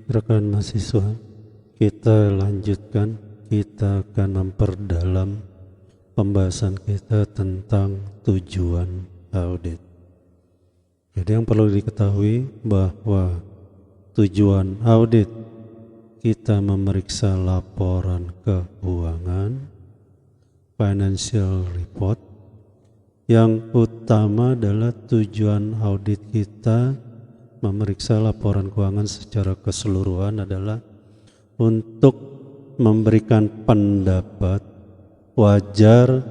rekan mahasiswa, kita lanjutkan, kita akan memperdalam pembahasan kita tentang tujuan audit. Jadi yang perlu diketahui bahwa tujuan audit kita memeriksa laporan keuangan, financial report. Yang utama adalah tujuan audit kita memeriksa laporan keuangan secara keseluruhan adalah untuk memberikan pendapat wajar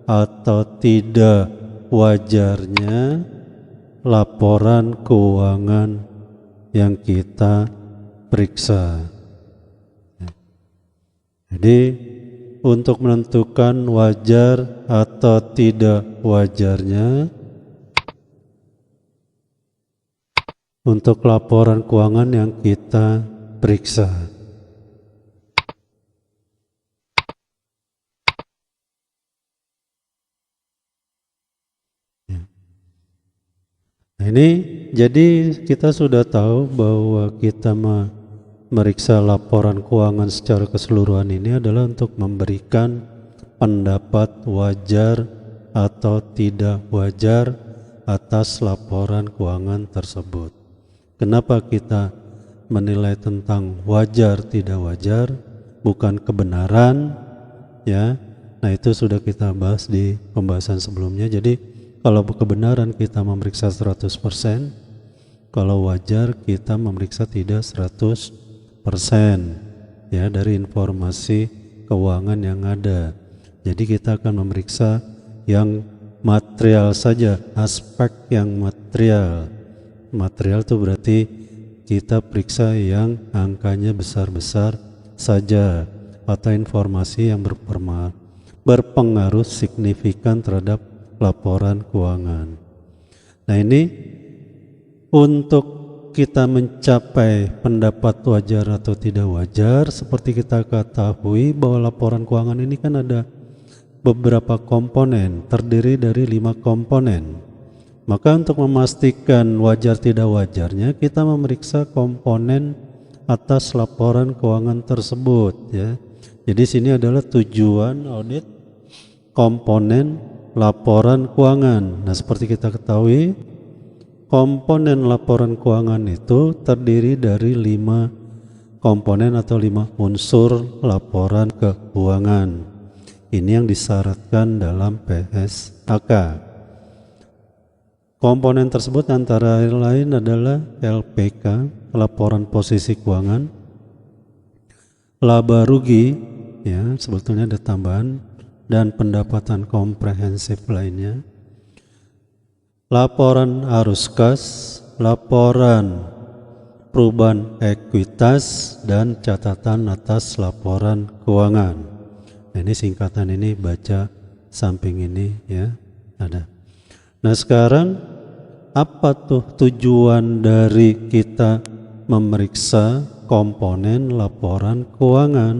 atau tidak wajarnya laporan keuangan yang kita periksa. Jadi untuk menentukan wajar atau tidak wajarnya untuk laporan keuangan yang kita periksa. Nah, ini jadi kita sudah tahu bahwa kita meriksa laporan keuangan secara keseluruhan ini adalah untuk memberikan pendapat wajar atau tidak wajar atas laporan keuangan tersebut. Kenapa kita menilai tentang wajar tidak wajar, bukan kebenaran, ya. Nah, itu sudah kita bahas di pembahasan sebelumnya. Jadi kalau kebenaran kita memeriksa 100%, kalau wajar kita memeriksa tidak 100%, ya, dari informasi keuangan yang ada. Jadi kita akan memeriksa yang material saja, aspek yang material. Material itu berarti kita periksa yang angkanya besar-besar saja atau informasi yang berpengaruh signifikan terhadap laporan keuangan. Nah, ini untuk kita mencapai pendapat wajar atau tidak wajar, seperti kita ketahui bahwa laporan keuangan ini kan ada beberapa komponen, terdiri dari 5 komponen. Maka untuk memastikan wajar tidak wajarnya, kita memeriksa komponen atas laporan keuangan tersebut, ya. Jadi sini adalah tujuan audit komponen laporan keuangan. Nah, seperti kita ketahui, komponen laporan keuangan itu terdiri dari 5 komponen atau 5 unsur laporan keuangan. Ini yang disyaratkan dalam PSAK. Komponen tersebut antara lain adalah LPK, laporan posisi keuangan, laba rugi, ya, sebetulnya ada tambahan, dan pendapatan komprehensif lainnya, laporan arus kas, laporan perubahan ekuitas, dan catatan atas laporan keuangan. Nah, ini singkatan ini baca samping ini, ya, ada. Nah, sekarang apa tuh tujuan dari kita memeriksa komponen laporan keuangan?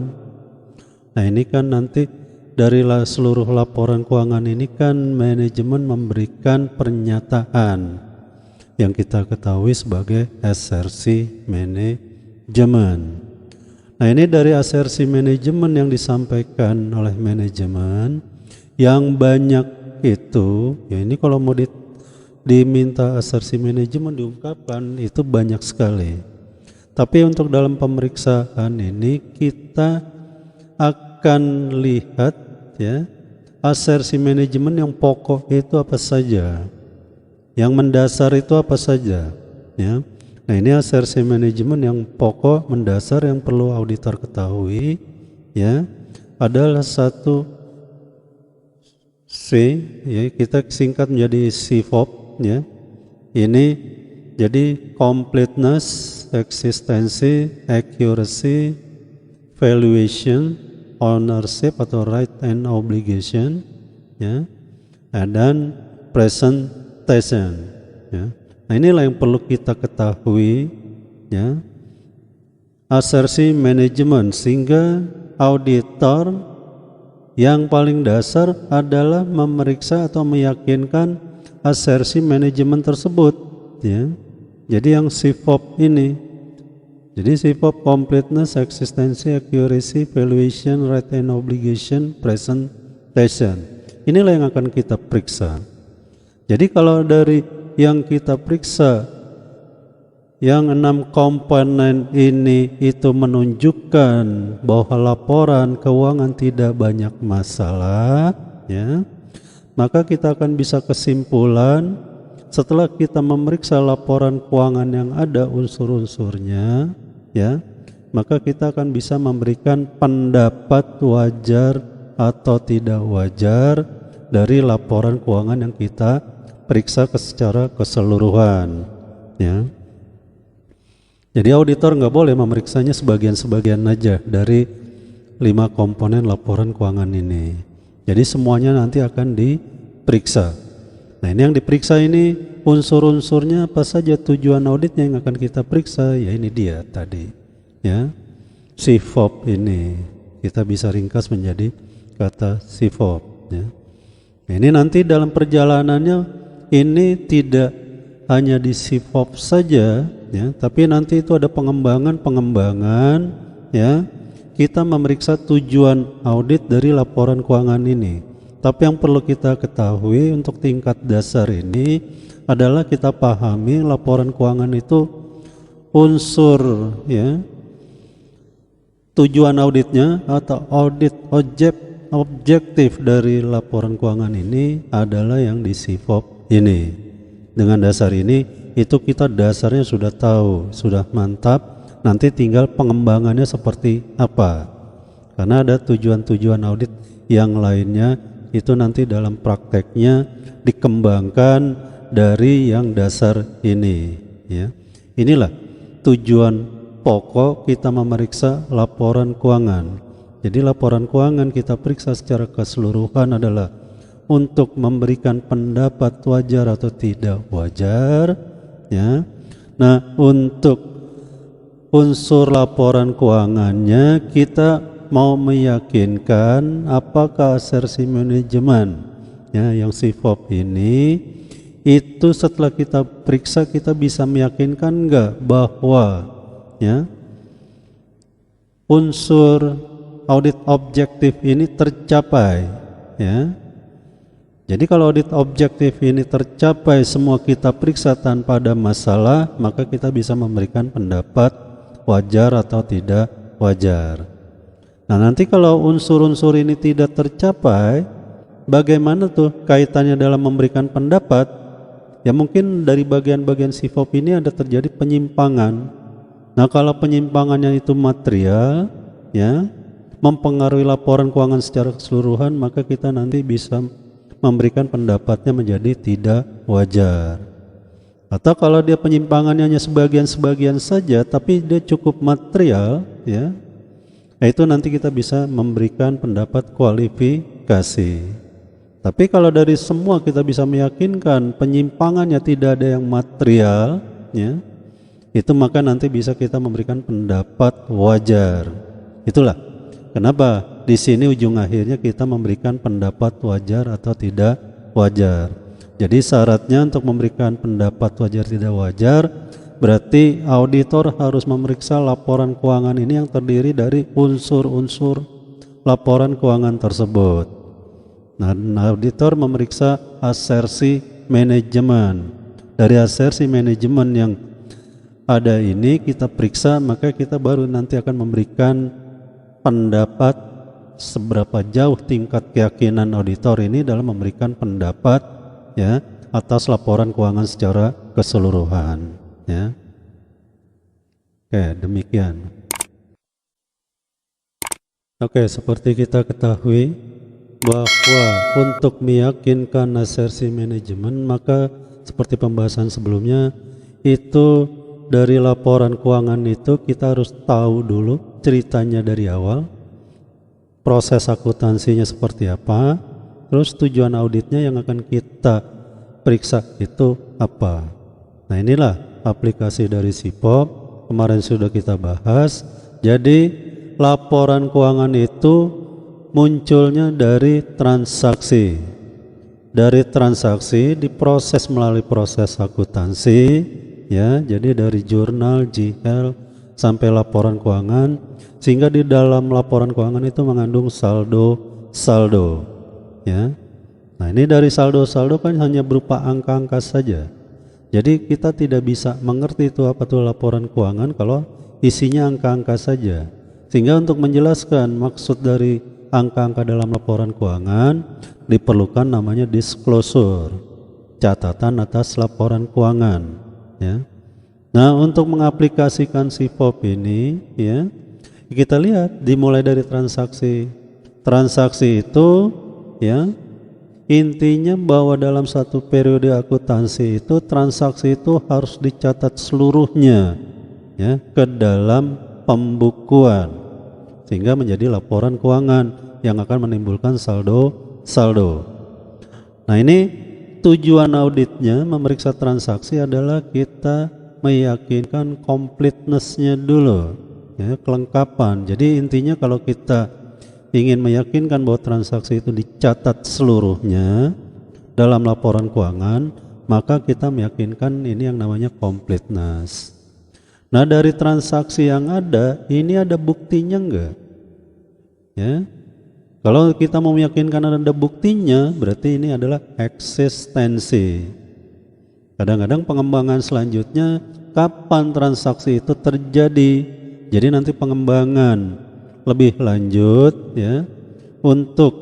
Nah, ini kan nanti dari seluruh laporan keuangan ini kan manajemen memberikan pernyataan yang kita ketahui sebagai asersi manajemen. Nah, ini dari asersi manajemen yang disampaikan oleh manajemen yang banyak itu, ya, ini kalau mau diminta asersi manajemen diungkapkan itu banyak sekali. Tapi untuk dalam pemeriksaan ini kita akan lihat, ya, asersi manajemen yang pokok itu apa saja, yang mendasar itu apa saja, ya. Nah, ini asersi manajemen yang pokok mendasar yang perlu auditor ketahui, ya, adalah 1 C, ya, kita singkat menjadi CFOP, ya. Ini jadi completeness, eksistensi, accuracy, valuation, ownership atau right and obligation, ya, dan presentation, ya. Nah, inilah yang perlu kita ketahui, ya, asersi manajemen, sehingga auditor yang paling dasar adalah memeriksa atau meyakinkan asersi manajemen tersebut, ya. Jadi yang CFOP ini Jadi SIFOP completeness, existency, accuracy, valuation, right and obligation, presentation. Inilah yang akan kita periksa. Jadi kalau dari yang kita periksa, yang 6 komponen ini itu menunjukkan bahwa laporan keuangan tidak banyak masalah, ya, maka kita akan bisa kesimpulan setelah kita memeriksa laporan keuangan yang ada unsur-unsurnya, ya, maka kita akan bisa memberikan pendapat wajar atau tidak wajar dari laporan keuangan yang kita periksa secara keseluruhan, ya. Jadi auditor nggak boleh memeriksanya sebagian-sebagian aja dari 5 komponen laporan keuangan ini. Jadi semuanya nanti akan diperiksa. Nah, ini yang diperiksa ini unsur-unsurnya apa saja, tujuan auditnya yang akan kita periksa, ya ini dia tadi, ya. SIFOP ini kita bisa ringkas menjadi kata SIFOP, ya. Nah, ini nanti dalam perjalanannya ini tidak hanya di SIFOP saja, ya, tapi nanti itu ada pengembangan, ya. Kita memeriksa tujuan audit dari laporan keuangan ini. Tapi yang perlu kita ketahui untuk tingkat dasar ini adalah kita pahami laporan keuangan itu unsur, ya, tujuan auditnya atau audit objektif dari laporan keuangan ini adalah yang di SIFOP ini. Dengan dasar ini itu kita dasarnya sudah tahu, sudah mantap, nanti tinggal pengembangannya seperti apa. Karena ada tujuan-tujuan audit yang lainnya itu nanti dalam prakteknya dikembangkan dari yang dasar ini, ya. Inilah tujuan pokok kita memeriksa laporan keuangan. Jadi laporan keuangan kita periksa secara keseluruhan adalah untuk memberikan pendapat wajar atau tidak wajar, ya. Nah, untuk unsur laporan keuangannya kita mau meyakinkan apakah asersi manajemen, ya, yang SIFOP ini itu setelah kita periksa kita bisa meyakinkan enggak bahwa, ya, unsur audit objektif ini tercapai, ya. Jadi kalau audit objektif ini tercapai, semua kita periksa tanpa ada masalah, maka kita bisa memberikan pendapat wajar atau tidak wajar. Nah, nanti kalau unsur-unsur ini tidak tercapai, bagaimana tuh kaitannya dalam memberikan pendapat? Ya mungkin dari bagian-bagian SIFOP ini ada terjadi penyimpangan. Nah, kalau penyimpangannya itu material, ya, mempengaruhi laporan keuangan secara keseluruhan, maka kita nanti bisa memberikan pendapatnya menjadi tidak wajar. Atau kalau dia penyimpangannya hanya sebagian-sebagian saja tapi dia cukup material, ya, itu nanti kita bisa memberikan pendapat kualifikasi. Tapi kalau dari semua kita bisa meyakinkan penyimpangannya tidak ada yang material, ya, itu maka nanti bisa kita memberikan pendapat wajar. Itulah kenapa di sini ujung akhirnya kita memberikan pendapat wajar atau tidak wajar. Jadi syaratnya untuk memberikan pendapat wajar tidak wajar berarti auditor harus memeriksa laporan keuangan ini yang terdiri dari unsur-unsur laporan keuangan tersebut. Nah, auditor memeriksa asersi manajemen. Dari asersi manajemen yang ada ini kita periksa, maka kita baru nanti akan memberikan pendapat seberapa jauh tingkat keyakinan auditor ini dalam memberikan pendapat, ya, atas laporan keuangan secara keseluruhan, ya. Oke, demikian. Oke, seperti kita ketahui bahwa untuk meyakinkan asersi manajemen, maka seperti pembahasan sebelumnya itu dari laporan keuangan itu kita harus tahu dulu ceritanya dari awal, proses akuntansinya seperti apa, terus tujuan auditnya yang akan kita periksa itu apa. Nah, inilah aplikasi dari SIFOP, kemarin sudah kita bahas. Jadi laporan keuangan itu munculnya dari transaksi. Dari transaksi diproses melalui proses akuntansi, ya. Jadi dari jurnal, GL, sampai laporan keuangan, sehingga di dalam laporan keuangan itu mengandung saldo ya. Nah, ini dari saldo kan hanya berupa angka-angka saja. Jadi kita tidak bisa mengerti itu apa itu laporan keuangan kalau isinya angka-angka saja. Sehingga untuk menjelaskan maksud dari angka-angka dalam laporan keuangan diperlukan namanya disclosure, catatan atas laporan keuangan ya. Nah, untuk mengaplikasikan SIFOP ini ya, kita lihat dimulai dari transaksi. Transaksi itu ya, intinya bahwa dalam satu periode akuntansi itu transaksi itu harus dicatat seluruhnya ya ke dalam pembukuan, sehingga menjadi laporan keuangan yang akan menimbulkan saldo. Nah, ini tujuan auditnya memeriksa transaksi adalah kita meyakinkan completeness-nya dulu ya, kelengkapan. Jadi intinya kalau kita ingin meyakinkan bahwa transaksi itu dicatat seluruhnya dalam laporan keuangan, maka kita meyakinkan ini yang namanya completeness. Nah, dari transaksi yang ada, ini ada buktinya enggak? Ya. Kalau kita mau meyakinkan ada buktinya, berarti ini adalah eksistensi. Kadang-kadang pengembangan selanjutnya, kapan transaksi itu terjadi? Jadi nanti pengembangan lebih lanjut ya, untuk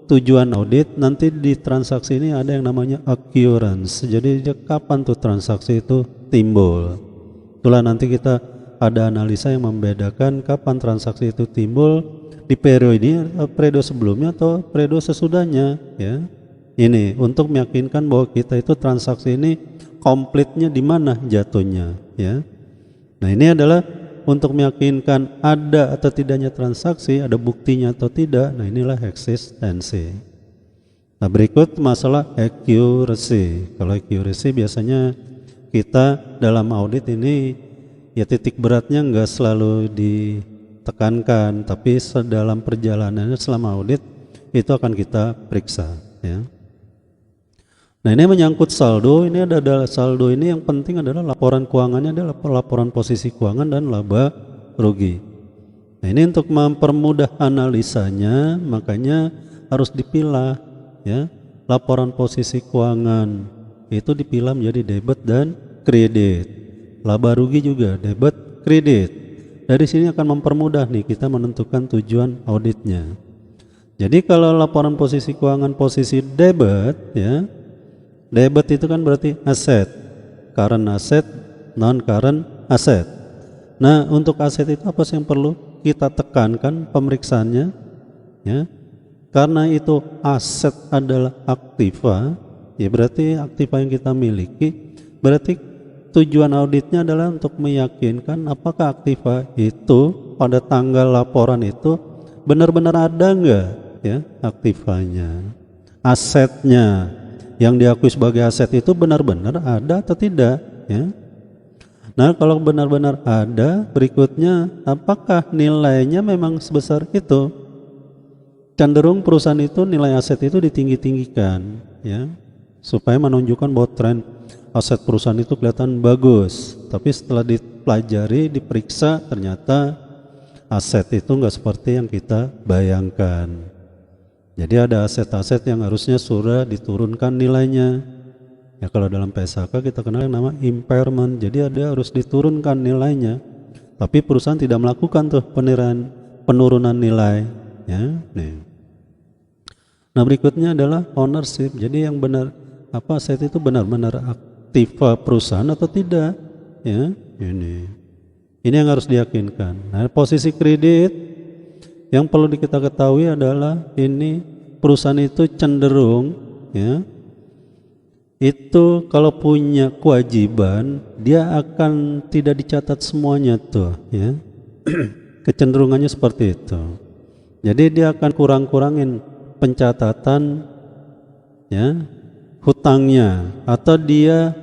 tujuan audit nanti di transaksi ini ada yang namanya occurrence. Jadi kapan tuh transaksi itu timbul? Itulah nanti kita ada analisa yang membedakan kapan transaksi itu timbul, di periode sebelumnya atau periode sesudahnya ya. Ini untuk meyakinkan bahwa kita itu transaksi ini komplitnya di mana jatuhnya ya. Nah, ini adalah untuk meyakinkan ada atau tidaknya transaksi, ada buktinya atau tidak. Nah, inilah eksistensi. Nah, berikut masalah accuracy. Kalau accuracy biasanya kita dalam audit ini ya titik beratnya enggak selalu ditekankan, tapi dalam perjalanannya selama audit itu akan kita periksa ya. Nah, ini menyangkut saldo. Ini adalah saldo ini yang penting adalah laporan keuangannya adalah laporan posisi keuangan dan laba rugi. Nah, ini untuk mempermudah analisanya, makanya harus dipilah ya. Laporan posisi keuangan itu dipilah menjadi debit dan kredit. Laba rugi juga debit kredit. Dari sini akan mempermudah nih kita menentukan tujuan auditnya. Jadi kalau laporan posisi keuangan posisi debit ya, debit itu kan berarti aset, current asset, non current asset. Nah, untuk aset itu apa sih yang perlu kita tekankan pemeriksaannya ya? Karena itu aset adalah aktiva, ya berarti aktiva yang kita miliki. Berarti tujuan auditnya adalah untuk meyakinkan apakah aktiva itu pada tanggal laporan itu benar-benar ada enggak ya aktivanya, asetnya yang diakui sebagai aset itu benar-benar ada atau tidak ya. Nah, kalau benar-benar ada, berikutnya apakah nilainya memang sebesar itu? Cenderung perusahaan itu nilai aset itu ditinggi-tinggikan ya, supaya menunjukkan bahwa tren aset perusahaan itu kelihatan bagus. Tapi setelah dipelajari, diperiksa, ternyata aset itu enggak seperti yang kita bayangkan. Jadi ada aset-aset yang harusnya sudah diturunkan nilainya. Ya, kalau dalam PSHK kita kenal yang nama impairment. Jadi ada harus diturunkan nilainya. Tapi perusahaan tidak melakukan tuh penurunan nilai. Ya, nih. Nah, berikutnya adalah ownership. Jadi yang benar apa aset itu benar-benar aktiva perusahaan atau tidak? Ya, ini yang harus diyakinkan. Nah, posisi kredit yang perlu kita ketahui adalah ini perusahaan itu cenderung ya, itu kalau punya kewajiban dia akan tidak dicatat semuanya tuh ya. Kecenderungannya seperti itu. Jadi dia akan kurang-kurangin pencatatan ya hutangnya, atau dia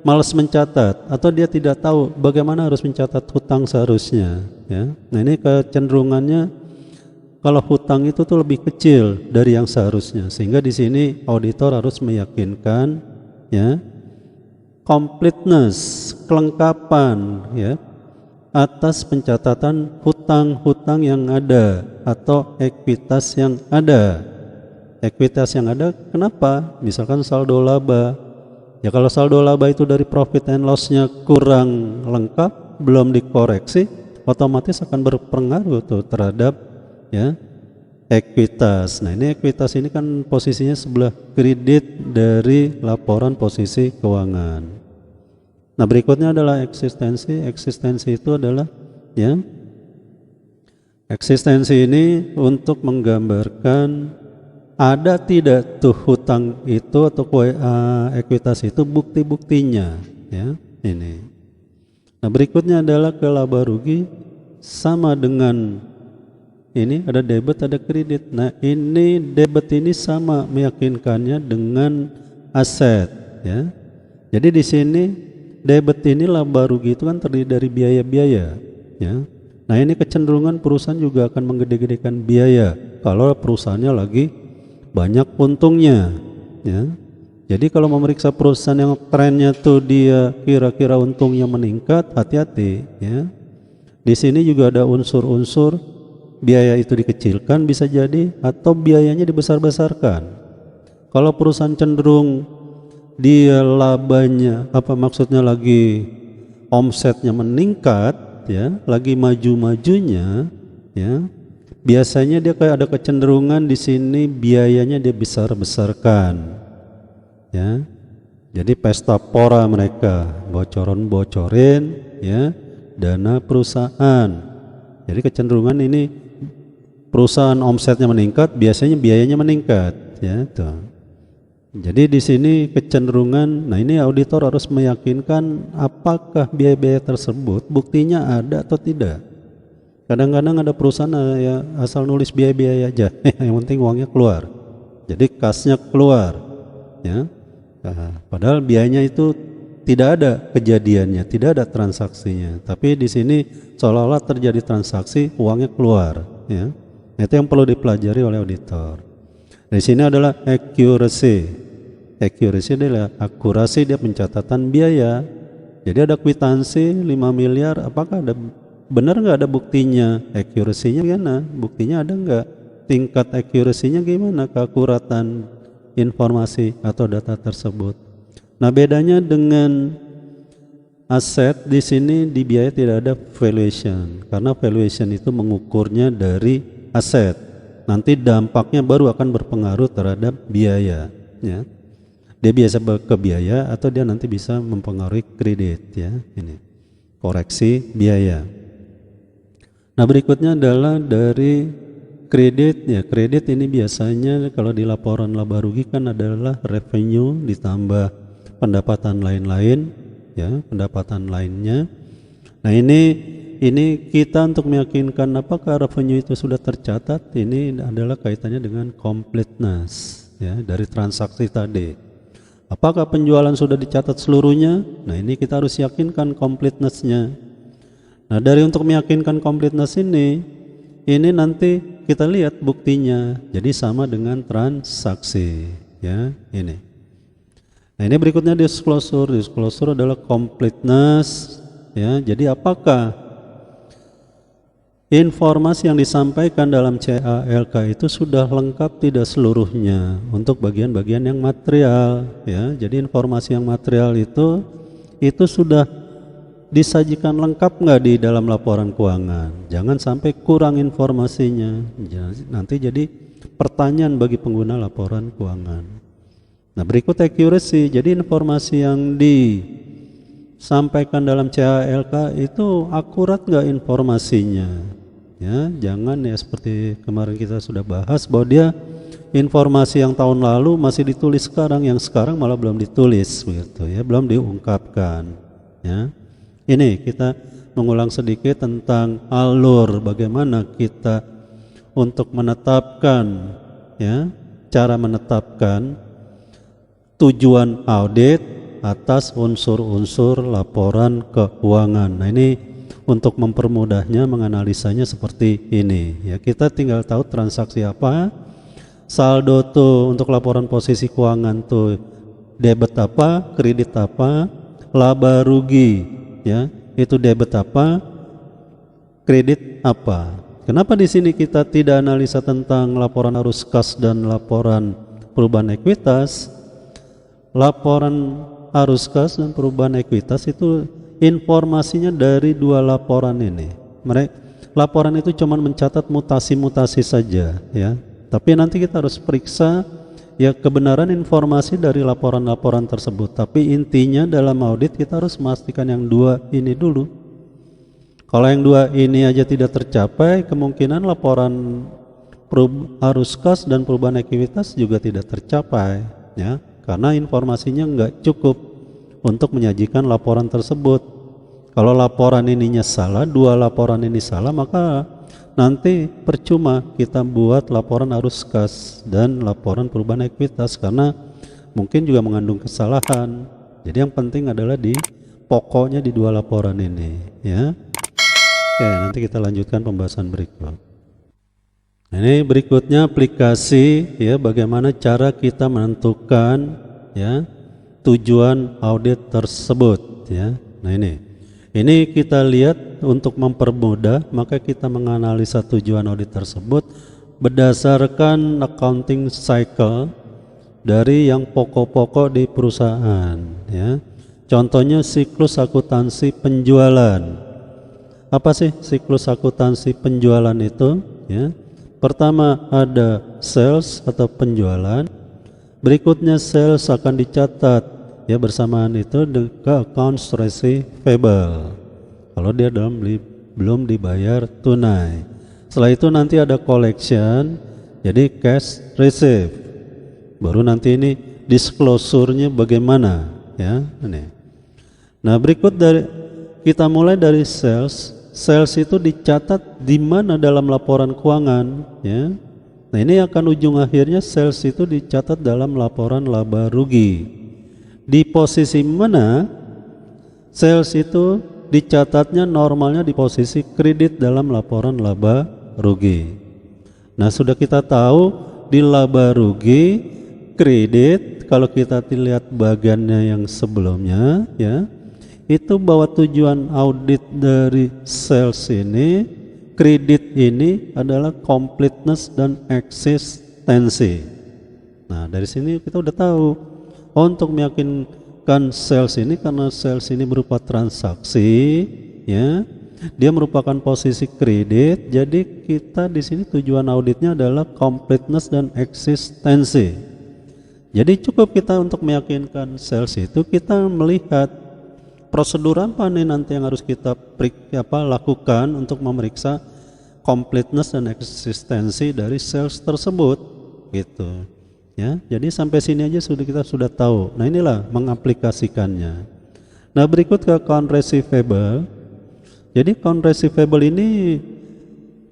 malas mencatat, atau dia tidak tahu bagaimana harus mencatat hutang seharusnya ya. Nah, ini kecenderungannya kalau hutang itu tuh lebih kecil dari yang seharusnya, sehingga di sini auditor harus meyakinkan ya completeness, kelengkapan ya atas pencatatan hutang-hutang yang ada atau ekuitas yang ada. Ekuitas yang ada kenapa? Misalkan saldo laba. Ya kalau saldo laba itu dari profit and loss-nya kurang lengkap, belum dikoreksi, otomatis akan berpengaruh tuh terhadap ya ekuitas. Nah ini ekuitas ini kan posisinya sebelah kredit dari laporan posisi keuangan. Nah berikutnya adalah eksistensi. Eksistensi itu adalah ya eksistensi ini untuk menggambarkan ada tidak tuh hutang itu atau ekuitas itu bukti-buktinya ya ini. Nah berikutnya adalah ke laba rugi sama dengan ini ada debit ada kredit. Nah ini debit ini sama meyakinkannya dengan aset ya. Jadi di sini debit ini laba rugi itu kan terdiri dari biaya-biaya ya. Nah ini kecenderungan perusahaan juga akan menggede-gedekan biaya kalau perusahaannya lagi banyak untungnya ya. Jadi kalau memeriksa perusahaan yang trennya tuh dia kira-kira untungnya meningkat, hati-hati ya. Di sini juga ada unsur-unsur biaya itu dikecilkan bisa jadi atau biayanya dibesar-besarkan. Kalau perusahaan cenderung dia labanya maksudnya lagi omsetnya meningkat ya, lagi maju-majunya ya. Biasanya dia kayak ada kecenderungan di sini biayanya dia besar-besarkan, ya. Jadi pesta pora mereka, bocorin, ya, dana perusahaan. Jadi kecenderungan ini perusahaan omsetnya meningkat, biasanya biayanya meningkat, ya. Tuh. Jadi di sini kecenderungan, nah ini auditor harus meyakinkan apakah biaya-biaya tersebut buktinya ada atau tidak. Kadang-kadang ada perusahaan ya asal nulis biaya-biaya aja, yang penting uangnya keluar. Jadi kasnya keluar, ya. Nah, padahal biayanya itu tidak ada kejadiannya, tidak ada transaksinya. Tapi di sini seolah-olah terjadi transaksi, uangnya keluar, ya. Itu yang perlu dipelajari oleh auditor. Di sini adalah accuracy. Accuracy adalah akurasi dia pencatatan biaya. Jadi ada kwitansi 5 miliar, apakah ada benar nggak ada buktinya? Accuracy-nya gimana? Buktinya ada nggak? Tingkat accuracy-nya gimana? Keakuratan informasi atau data tersebut. Nah bedanya dengan aset di sini di biaya tidak ada valuation, karena valuation itu mengukurnya dari aset. Nanti dampaknya baru akan berpengaruh terhadap biaya. Ya. Dia biasa ke biaya atau dia nanti bisa mempengaruhi kredit. Ya. Ini koreksi biaya. Nah berikutnya adalah dari kredit ya. Kredit ini biasanya kalau di laporan laba rugi kan adalah revenue ditambah pendapatan lain-lain ya, pendapatan lainnya. Nah ini kita untuk meyakinkan apakah revenue itu sudah tercatat, ini adalah kaitannya dengan completeness ya dari transaksi tadi. Apakah penjualan sudah dicatat seluruhnya? Nah ini kita harus yakinkan completeness-nya. Nah dari untuk meyakinkan completeness ini nanti kita lihat buktinya. Jadi sama dengan transaksi ya ini. Nah ini berikutnya disclosure. Disclosure adalah completeness ya. Jadi apakah informasi yang disampaikan dalam CALK itu sudah lengkap tidak seluruhnya untuk bagian-bagian yang material ya. Jadi informasi yang material itu sudah disajikan lengkap nggak di dalam laporan keuangan. Jangan sampai kurang informasinya, nanti jadi pertanyaan bagi pengguna laporan keuangan. Nah berikut accuracy. Jadi informasi yang disampaikan dalam CALK itu akurat nggak informasinya ya. Jangan ya seperti kemarin kita sudah bahas bahwa dia informasi yang tahun lalu masih ditulis sekarang, yang sekarang malah belum ditulis begitu ya, belum diungkapkan ya. Ini kita mengulang sedikit tentang alur bagaimana kita untuk menetapkan ya, cara menetapkan tujuan audit atas unsur-unsur laporan keuangan. Nah ini untuk mempermudahnya menganalisanya seperti ini ya, kita tinggal tahu transaksi apa, saldo tuh untuk laporan posisi keuangan tuh debit apa, kredit apa, laba rugi ya, itu debit apa, kredit apa? Kenapa di sini kita tidak analisa tentang laporan arus kas dan laporan perubahan ekuitas? Laporan arus kas dan perubahan ekuitas itu informasinya dari dua laporan ini. Laporan itu cuma mencatat mutasi-mutasi saja, ya. Tapi nanti kita harus periksa ya kebenaran informasi dari laporan-laporan tersebut. Tapi intinya dalam audit kita harus memastikan yang dua ini dulu. Kalau yang dua ini aja tidak tercapai, kemungkinan laporan arus kas dan perubahan ekuitas juga tidak tercapai, ya, karena informasinya nggak cukup untuk menyajikan laporan tersebut. Kalau laporan ininya salah, dua laporan ini salah, maka nanti percuma kita buat laporan arus kas dan laporan perubahan ekuitas karena mungkin juga mengandung kesalahan. Jadi yang penting adalah di pokoknya di dua laporan ini, ya. Oke, nanti kita lanjutkan pembahasan berikut. Ini berikutnya aplikasi, ya, bagaimana cara kita menentukan, ya, tujuan audit tersebut, ya. Nah ini kita lihat untuk mempermudah, maka kita menganalisa tujuan audit tersebut berdasarkan accounting cycle dari yang pokok-pokok di perusahaan, ya. Contohnya siklus akuntansi penjualan. Apa sih siklus akuntansi penjualan itu? Ya, pertama ada sales atau penjualan. Berikutnya sales akan dicatat, ya, bersamaan itu ke accounts receivable. Kalau dia belum dibayar tunai. Setelah itu nanti ada collection, jadi cash receive. Baru nanti ini disclosure-nya bagaimana, ya. Nah, berikut kita mulai dari sales. Sales itu dicatat di mana dalam laporan keuangan, ya. Nah, ini akan ujung akhirnya sales itu dicatat dalam laporan laba rugi. Di posisi mana sales itu dicatatnya normalnya di posisi kredit dalam laporan laba rugi. Nah, sudah kita tahu di laba rugi kredit, kalau kita lihat bagiannya yang sebelumnya, ya, itu bahwa tujuan audit dari sales ini, kredit ini adalah completeness dan eksistensi. Nah, dari sini kita udah tahu, untuk meyakinkan sales ini, karena sales ini berupa transaksi, ya, dia merupakan posisi kredit, jadi kita di sini tujuan auditnya adalah completeness dan eksistensi. Jadi cukup kita untuk meyakinkan sales itu, kita melihat prosedur apa nih nanti yang harus kita lakukan untuk memeriksa completeness dan eksistensi dari sales tersebut, gitu, ya. Jadi sampai sini aja kita sudah tahu. Nah, inilah mengaplikasikannya. Nah, berikut ke account receivable. Jadi account receivable ini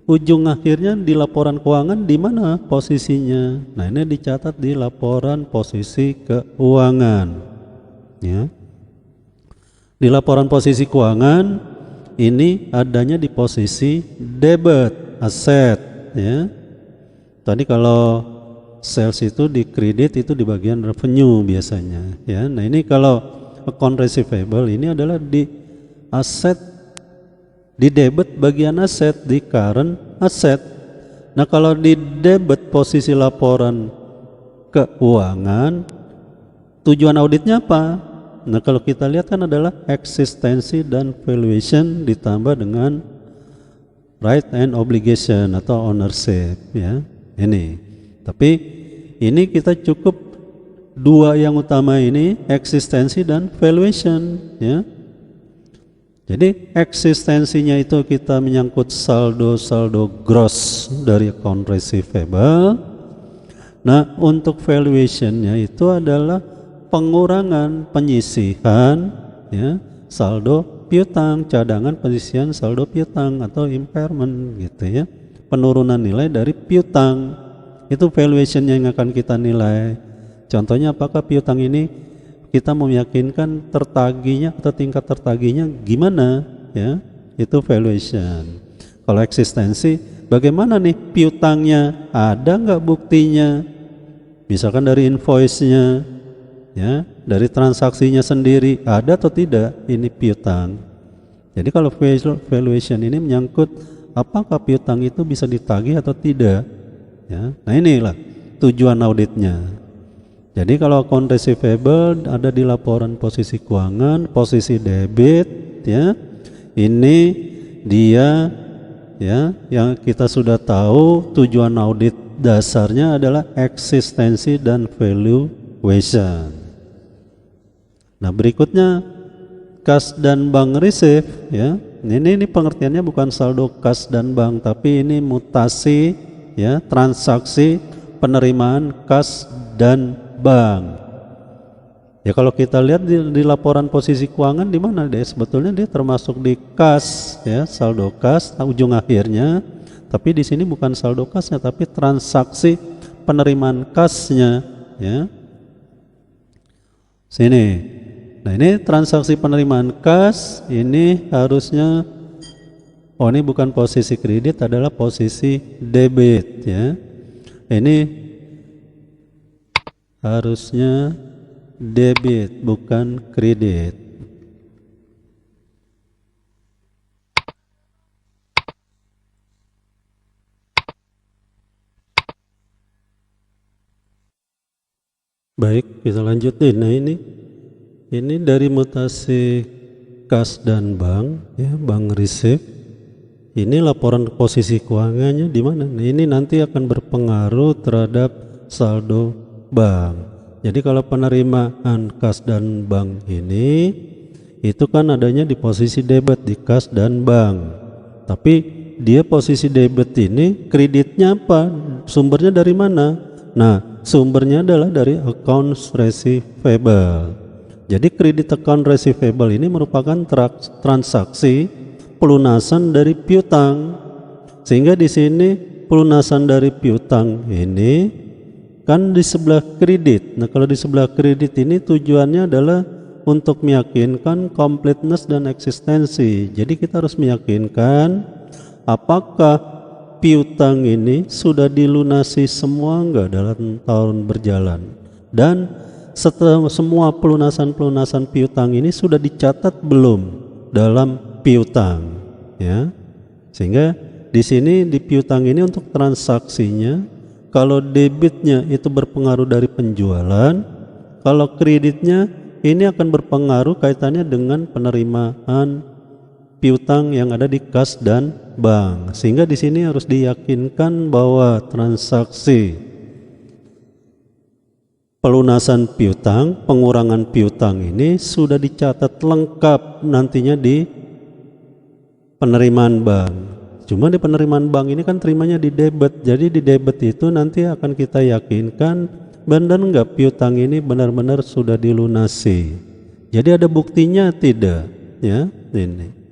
ujung akhirnya di laporan keuangan di mana posisinya? Nah, ini dicatat di laporan posisi keuangan, ya. Di laporan posisi keuangan ini adanya di posisi debit aset, ya. Tadi kalau sales itu di kredit itu di bagian revenue biasanya, ya. Nah, ini kalau account receivable ini adalah di aset, di debit bagian aset, di current aset. Nah, kalau di debit posisi laporan keuangan, tujuan auditnya apa? Nah, kalau kita lihat kan adalah eksistensi dan valuation ditambah dengan right and obligation atau ownership, ya. Ini. Tapi ini kita cukup dua yang utama ini, eksistensi dan valuation, ya. Jadi eksistensinya itu kita menyangkut saldo gross dari account receivable. Nah, untuk valuationnya itu adalah pengurangan penyisihan, ya, saldo piutang, cadangan penyisihan saldo piutang atau impairment, gitu, ya. Penurunan nilai dari piutang itu valuation yang akan kita nilai. Contohnya apakah piutang ini kita meyakinkan tertagihnya atau tingkat tertagihnya gimana, ya, itu valuation. Kalau eksistensi, bagaimana nih piutangnya, ada nggak buktinya, misalkan dari invoice-nya, ya, dari transaksinya sendiri ada atau tidak ini piutang. Jadi kalau valuation ini menyangkut apakah piutang itu bisa ditagih atau tidak, ya. Nah inilah tujuan auditnya. Jadi kalau account receivable ada di laporan posisi keuangan, posisi debit, ya, ini dia, ya, yang kita sudah tahu tujuan audit dasarnya adalah eksistensi dan valuation. Nah berikutnya kas dan bank receive, ya. Ini pengertiannya bukan saldo kas dan bank, tapi ini mutasi, ya, transaksi penerimaan kas dan bank. Ya kalau kita lihat di laporan posisi keuangan di mana deh sebetulnya dia termasuk di kas, ya, saldo kas ujung akhirnya, tapi di sini bukan saldo kasnya tapi transaksi penerimaan kasnya, ya. Sini. Nah ini transaksi penerimaan kas ini harusnya, oh ini bukan posisi kredit, adalah posisi debit, ya. Ini harusnya debit bukan kredit. Baik, kita lanjutin. Nah ini dari mutasi kas dan bank, ya, bank receive. Ini laporan posisi keuangannya di mana? Nah, ini nanti akan berpengaruh terhadap saldo bank. Jadi kalau penerimaan kas dan bank ini itu kan adanya di posisi debit di kas dan bank. Tapi dia posisi debit ini kreditnya apa? Sumbernya dari mana? Nah, sumbernya adalah dari accounts receivable. Jadi kredit account receivable ini merupakan transaksi pelunasan dari piutang. Sehingga di sini pelunasan dari piutang ini kan di sebelah kredit. Nah kalau di sebelah kredit ini tujuannya adalah untuk meyakinkan completeness dan eksistensi. Jadi kita harus meyakinkan apakah piutang ini sudah dilunasi semua enggak dalam tahun berjalan, dan setelah semua pelunasan piutang ini sudah dicatat belum dalam piutang, ya. Sehingga di sini di piutang ini untuk transaksinya, kalau debitnya itu berpengaruh dari penjualan, kalau kreditnya ini akan berpengaruh kaitannya dengan penerimaan piutang yang ada di kas dan bank. Sehingga di sini harus diyakinkan bahwa transaksi pelunasan piutang, pengurangan piutang ini sudah dicatat lengkap nantinya di penerimaan bank. Cuma di penerimaan bank ini kan terimanya di debit. Jadi di debit itu nanti akan kita yakinkan benar enggak piutang ini benar-benar sudah dilunasi. Jadi ada buktinya tidak, ya. Ini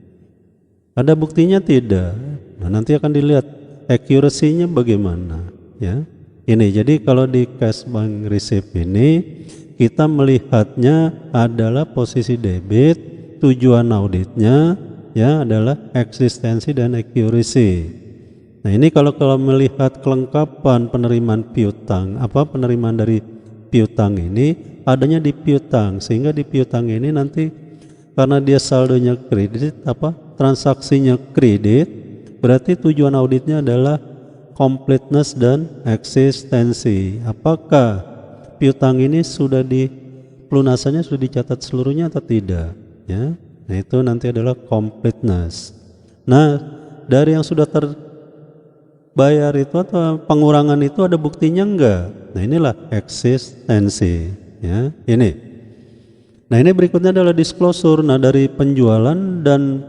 ada buktinya tidak. Nah, nanti akan dilihat accuracy-nya bagaimana, ya. Ini jadi kalau di cash bank receipt ini kita melihatnya adalah posisi debit, tujuan auditnya, ya, adalah eksistensi dan accuracy. Nah ini kalau melihat kelengkapan penerimaan piutang, penerimaan dari piutang ini adanya di piutang, sehingga di piutang ini nanti karena dia saldonya kredit, transaksinya kredit, berarti tujuan auditnya adalah completeness dan eksistensi. Apakah piutang ini sudah pelunasannya sudah dicatat seluruhnya atau tidak, ya. Nah itu nanti adalah completeness. Nah dari yang sudah terbayar itu atau pengurangan itu ada buktinya enggak? Nah inilah eksistensi, ya. Ini. Nah ini berikutnya adalah disclosure. Nah dari penjualan dan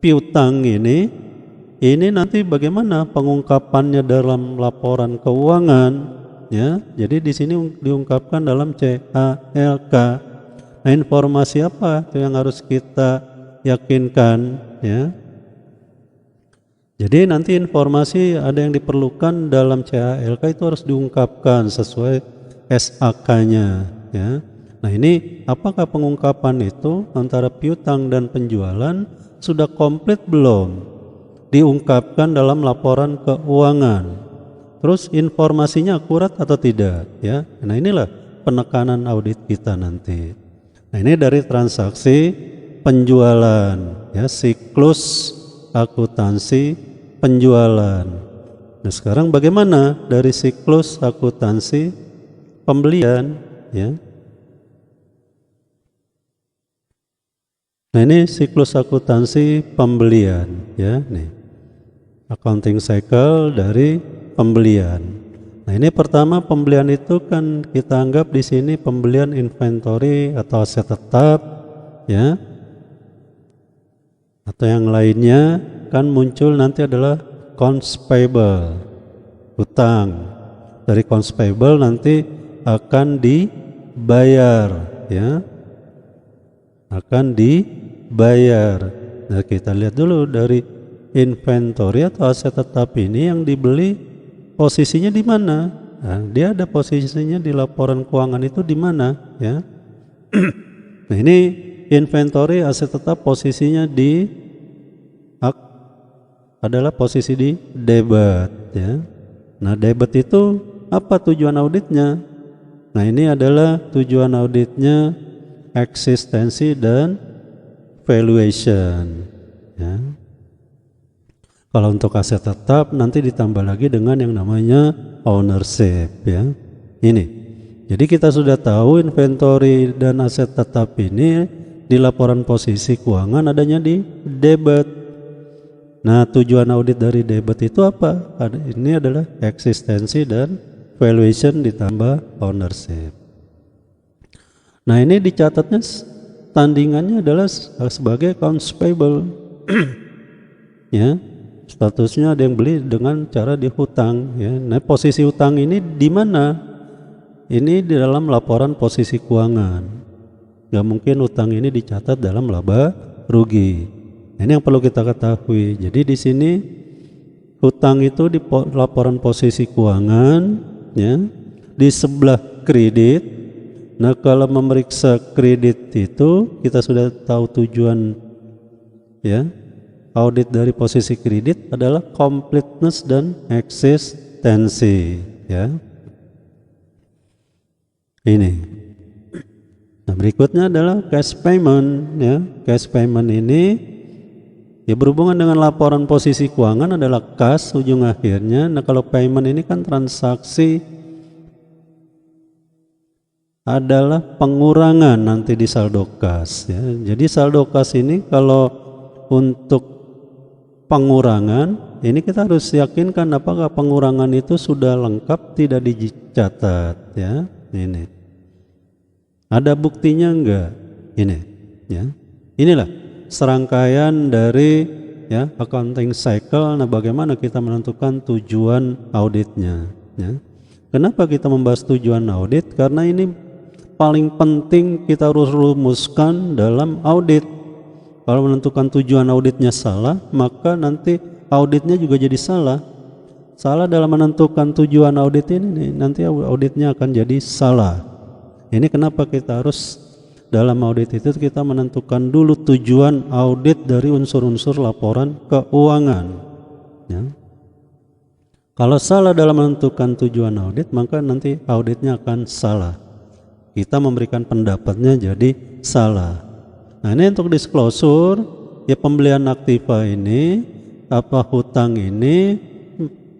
piutang ini nanti bagaimana pengungkapannya dalam laporan keuangan, ya. Jadi di sini diungkapkan dalam CALK. Nah informasi apa yang harus kita yakinkan, ya. Jadi nanti informasi ada yang diperlukan dalam CALK itu harus diungkapkan sesuai SAK-nya, ya. Nah ini apakah pengungkapan itu antara piutang dan penjualan sudah komplit belum diungkapkan dalam laporan keuangan? Terus informasinya akurat atau tidak, ya. Nah inilah penekanan audit kita nanti. Nah ini dari transaksi penjualan, ya, siklus akuntansi penjualan. Nah, sekarang bagaimana dari siklus akuntansi pembelian, ya? Nah, ini siklus akuntansi pembelian, ya, nih. Accounting cycle dari pembelian. Nah, ini pertama pembelian itu kan kita anggap di sini pembelian inventory atau aset tetap, ya. Atau yang lainnya kan muncul nanti adalah accounts payable, hutang. Dari accounts payable nanti akan dibayar, ya. Akan dibayar. Nah, kita lihat dulu dari inventory atau aset tetap ini yang dibeli posisinya di mana? Nah, dia ada posisinya di laporan keuangan itu di mana, ya? Nah, ini inventory aset tetap posisinya adalah posisi di debit, ya. Nah, debit itu apa tujuan auditnya? Nah, ini adalah tujuan auditnya eksistensi dan valuation, ya. Kalau untuk aset tetap nanti ditambah lagi dengan yang namanya ownership, ya. Ini. Jadi kita sudah tahu inventory dan aset tetap ini di laporan posisi keuangan adanya di debit. Nah, tujuan audit dari debit itu apa? Ini adalah eksistensi dan valuation ditambah ownership. Nah, ini dicatatnya tandingannya adalah sebagai accounts payable. Ya, statusnya ada yang beli dengan cara dihutang, ya. Nah, posisi hutang ini di mana? Ini di dalam laporan posisi keuangan. Gak mungkin hutang ini dicatat dalam laba rugi. Ini yang perlu kita ketahui. Jadi di sini hutang itu di laporan posisi keuangan, ya, di sebelah kredit. Nah, kalau memeriksa kredit itu kita sudah tahu tujuan, ya, audit dari posisi kredit adalah completeness dan eksistensi, ya. Ini. Nah, berikutnya adalah cash payment, ya. Cash payment ini ya berhubungan dengan laporan posisi keuangan adalah kas ujung akhirnya. Nah, kalau payment ini kan transaksi adalah pengurangan nanti di saldo kas, ya. Jadi saldo kas ini kalau untuk pengurangan ini kita harus yakinkan apakah pengurangan itu sudah lengkap tidak dicatat, ya. Ini ada buktinya enggak? Ini, ya. Inilah serangkaian dari, ya, accounting cycle. Nah, bagaimana kita menentukan tujuan auditnya, ya. Kenapa kita membahas tujuan audit? Karena ini paling penting kita harus rumuskan dalam audit. Kalau menentukan tujuan auditnya salah, maka nanti auditnya juga jadi salah. Salah dalam menentukan tujuan audit ini, nanti auditnya akan jadi salah. Ini kenapa kita harus dalam audit itu kita menentukan dulu tujuan audit dari unsur-unsur laporan keuangan, ya. Kalau salah dalam menentukan tujuan audit, maka nanti auditnya akan salah. Kita memberikan pendapatnya jadi salah. Nah, ini untuk disclosure, ya, pembelian aktiva ini, apa hutang ini,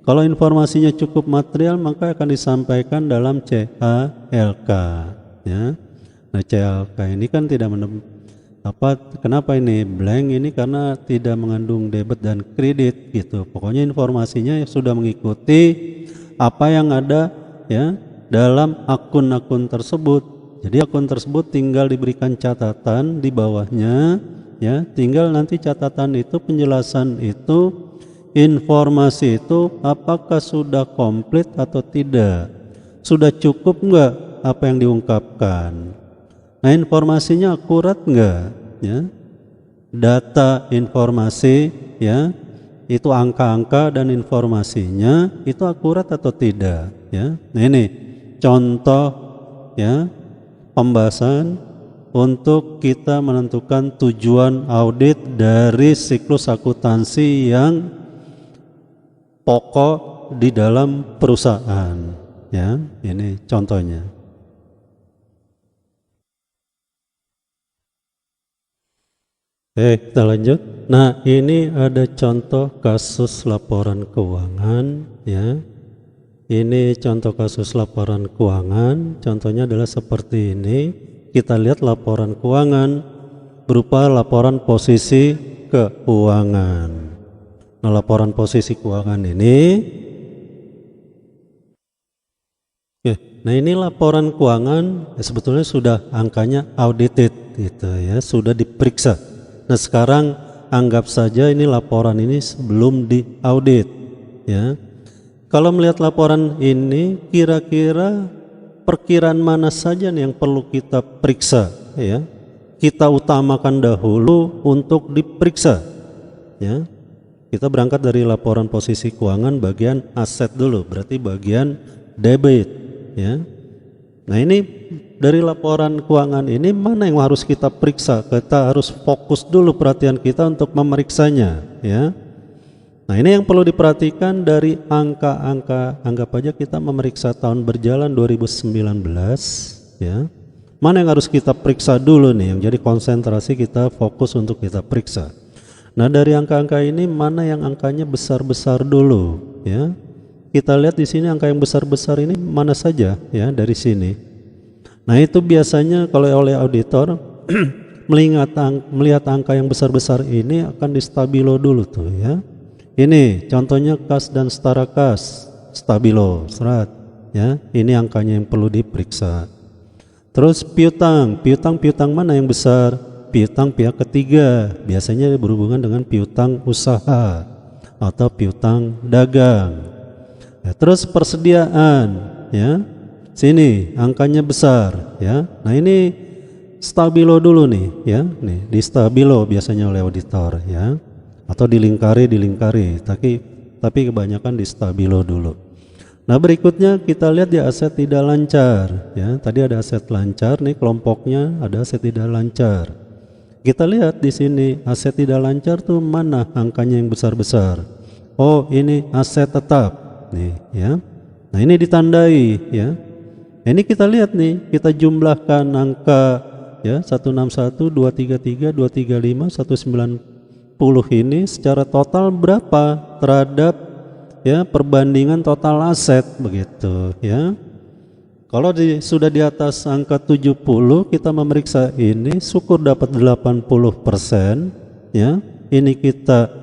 kalau informasinya cukup material maka akan disampaikan dalam CALK, ya. Nah, CLK ini kan tidak kenapa ini blank ini karena tidak mengandung debit dan kredit, gitu. Pokoknya informasinya sudah mengikuti apa yang ada, ya, dalam akun-akun tersebut. Jadi akun tersebut tinggal diberikan catatan di bawahnya, ya. Tinggal nanti catatan itu, penjelasan itu, informasi itu apakah sudah komplit atau tidak, sudah cukup enggak apa yang diungkapkan. Nah, informasinya akurat enggak, ya? Data informasi, ya, itu angka-angka dan informasinya itu akurat atau tidak, ya. Nah, ini contoh, ya, pembahasan untuk kita menentukan tujuan audit dari siklus akuntansi yang pokok di dalam perusahaan, ya. Ini contohnya. Kita lanjut. Nah, ini ada contoh kasus laporan keuangan ya. Ini contoh kasus laporan keuangan. Contohnya adalah seperti ini. Kita lihat laporan keuangan berupa laporan posisi keuangan. Nah, laporan posisi keuangan ini nah ini laporan keuangan sebetulnya sudah angkanya audited gitu ya, sudah diperiksa. Nah, sekarang anggap saja ini laporan ini sebelum diaudit ya. Kalau melihat laporan ini, kira-kira perkiraan mana saja nih yang perlu kita periksa ya? Kita utamakan dahulu untuk diperiksa ya. Kita berangkat dari laporan posisi keuangan bagian aset dulu, berarti bagian debit ya. Nah, ini dari laporan keuangan ini mana yang harus kita periksa? Kita harus fokus dulu perhatian kita untuk memeriksanya ya. Nah, ini yang perlu diperhatikan dari angka-angka. Anggap aja kita memeriksa tahun berjalan 2019 ya. Mana yang harus kita periksa dulu nih, yang jadi konsentrasi kita fokus untuk kita periksa. Nah, dari angka-angka ini mana yang angkanya besar-besar dulu ya. Kita lihat di sini angka yang besar-besar ini mana saja ya dari sini. Nah, itu biasanya kalau oleh auditor melihat angka yang besar-besar ini akan distabilo dulu tuh ya. Ini contohnya kas dan setara kas, stabilo, serat ya. Ini angkanya yang perlu diperiksa. Terus piutang mana yang besar? Piutang pihak ketiga, biasanya berhubungan dengan piutang usaha atau piutang dagang. Ya, terus persediaan ya, sini angkanya besar ya. Nah, ini stabilo dulu nih ya, nih di stabilo biasanya oleh auditor ya, atau dilingkari tapi kebanyakan di stabilo dulu. Nah, berikutnya kita lihat di aset tidak lancar ya. Tadi ada aset lancar nih, kelompoknya ada aset tidak lancar. Kita lihat di sini aset tidak lancar tuh mana angkanya yang besar-besar. Oh, ini aset tetap nih ya. Nah, ini ditandai ya. Ini kita lihat nih, kita jumlahkan angka ya 161, 233, 235, 190 ini secara total berapa terhadap ya perbandingan total aset begitu ya. Kalau sudah di atas angka 70, kita memeriksa ini syukur dapat 80% ya. Ini kita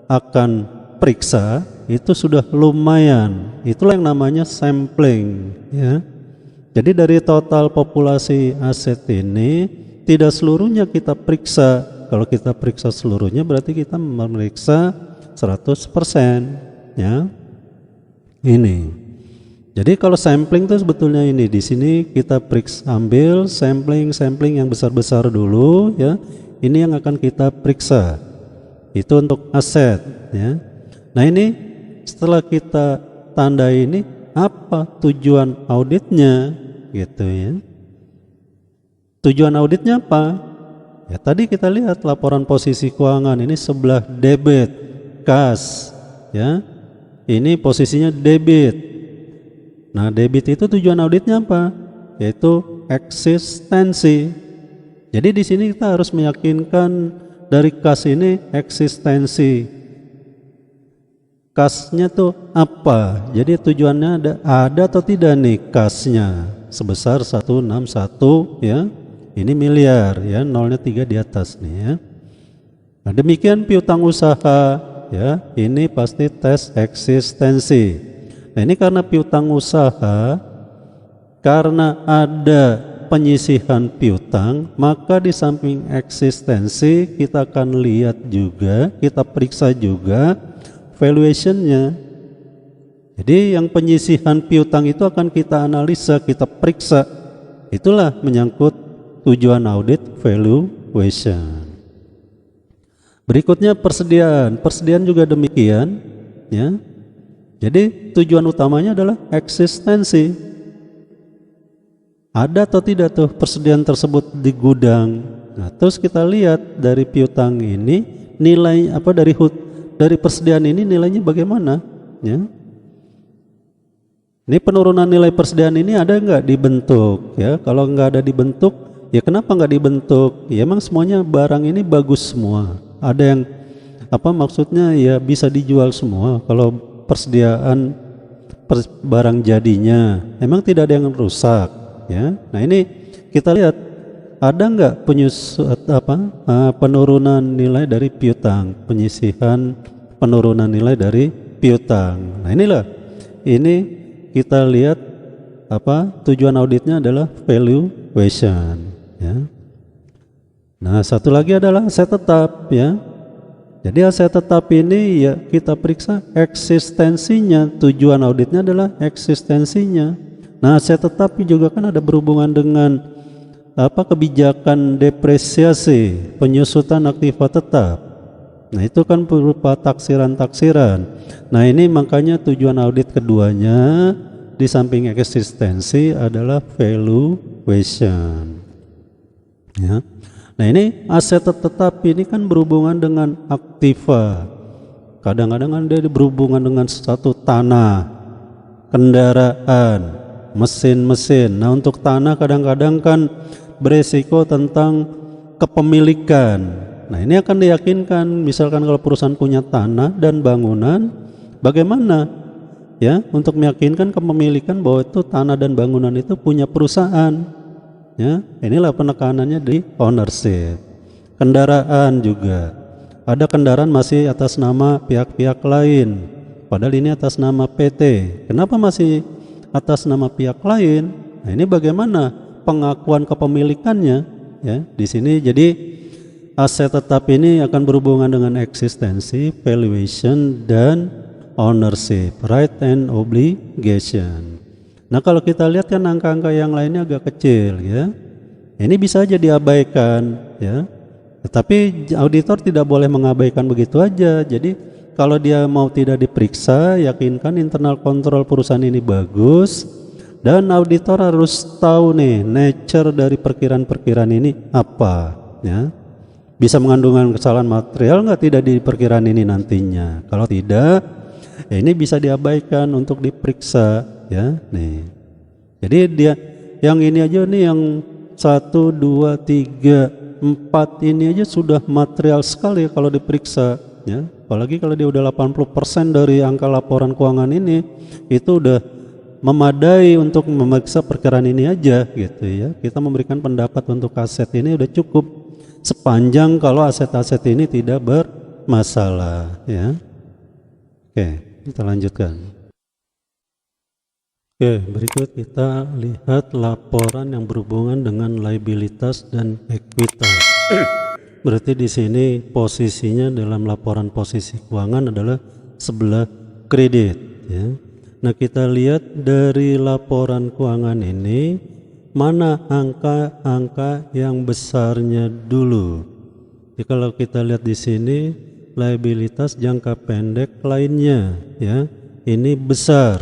akan periksa, itu sudah lumayan. Itulah yang namanya sampling ya. Jadi dari total populasi aset ini tidak seluruhnya kita periksa. Kalau kita periksa seluruhnya berarti kita memeriksa 100% ya. Ini. Jadi kalau sampling itu sebetulnya ini di sini kita periksa, ambil sampling yang besar-besar dulu ya. Ini yang akan kita periksa. Itu untuk aset ya. Nah, ini setelah kita tanda ini apa tujuan auditnya gitu ya. Tujuan auditnya apa? Ya, tadi kita lihat laporan posisi keuangan ini sebelah debit, kas ya. Ini posisinya debit. Nah, debit itu tujuan auditnya apa? Yaitu eksistensi. Jadi di sini kita harus meyakinkan dari kas ini eksistensi. Kasnya tuh apa? Jadi tujuannya ada atau tidak nih kasnya sebesar 161 ya. Ini miliar ya, nolnya 3 di atas nih ya. Nah, demikian piutang usaha ya. Ini pasti tes eksistensi. Nah, ini karena piutang usaha, karena ada penyisihan piutang, maka di samping eksistensi kita akan lihat juga, kita periksa juga valuationnya. Jadi yang penyisihan piutang itu akan kita analisa, kita periksa. Itulah menyangkut tujuan audit valuation. Berikutnya persediaan. Persediaan juga demikian ya. Jadi tujuan utamanya adalah eksistensi. Ada atau tidak tuh persediaan tersebut di gudang. Nah, terus kita lihat dari piutang ini nilai apa, dari persediaan ini nilainya bagaimana ya. Ini penurunan nilai persediaan ini ada enggak dibentuk ya. Kalau enggak ada dibentuk Ya kenapa nggak dibentuk? Ya emang semuanya barang ini bagus semua. Ada yang maksudnya ya bisa dijual semua. Kalau persediaan barang jadinya emang tidak ada yang rusak, ya. Nah ini kita lihat ada nggak penurunan nilai dari piutang, penyisihan penurunan nilai dari piutang. Nah inilah ini kita lihat tujuan auditnya adalah valuation, ya. Nah satu lagi adalah aset tetap, ya. Jadi aset tetap ini ya kita periksa eksistensinya. Tujuan auditnya adalah eksistensinya. Nah aset tetap juga kan ada berhubungan dengan kebijakan depresiasi, penyusutan aktiva tetap. Nah itu kan berupa taksiran-taksiran. Nah ini makanya tujuan audit keduanya di samping eksistensi adalah valuation, ya. Nah ini aset tetap ini kan berhubungan dengan aktiva. Kadang-kadang kan dia berhubungan dengan satu tanah, kendaraan, mesin-mesin. Nah untuk tanah kadang-kadang kan beresiko tentang kepemilikan. Nah ini akan diyakinkan, misalkan kalau perusahaan punya tanah dan bangunan, bagaimana ya untuk meyakinkan kepemilikan bahwa itu tanah dan bangunan itu punya perusahaan, ya. Inilah penekanannya di ownership. Kendaraan juga ada kendaraan masih atas nama pihak-pihak lain, padahal ini atas nama PT. Kenapa masih atas nama pihak lain? Nah ini bagaimana pengakuan kepemilikannya, ya. Di sini jadi aset tetap ini akan berhubungan dengan eksistensi, valuation, dan ownership, right and obligation. Nah kalau kita lihat kan angka-angka yang lainnya agak kecil, ya. Ini bisa aja diabaikan, ya. Tetapi auditor tidak boleh mengabaikan begitu aja. Jadi kalau dia mau tidak diperiksa, yakinkan internal kontrol perusahaan ini bagus, dan auditor harus tahu nih nature dari perkiraan-perkiraan ini apa, ya. Bisa mengandungan kesalahan material nggak tidak di perkiraan ini nantinya. Kalau tidak, ya ini bisa diabaikan untuk diperiksa, ya. Nih jadi dia yang ini aja nih, yang 1, 2, 3, 4 ini aja sudah material sekali kalau diperiksa, ya. Apalagi kalau dia udah 80% dari angka laporan keuangan ini, itu udah memadai untuk memeriksa perkiraan ini aja, gitu ya. Kita memberikan pendapat untuk aset ini udah cukup, sepanjang kalau aset-aset ini tidak bermasalah, ya. Oke, kita lanjutkan. Oke, berikut kita lihat laporan yang berhubungan dengan liabilitas dan ekuitas. Berarti di sini posisinya dalam laporan posisi keuangan adalah sebelah kredit, ya. Nah kita lihat dari laporan keuangan ini mana angka-angka yang besarnya dulu. Jadi kalau kita lihat di sini liabilitas jangka pendek lainnya, ya, ini besar,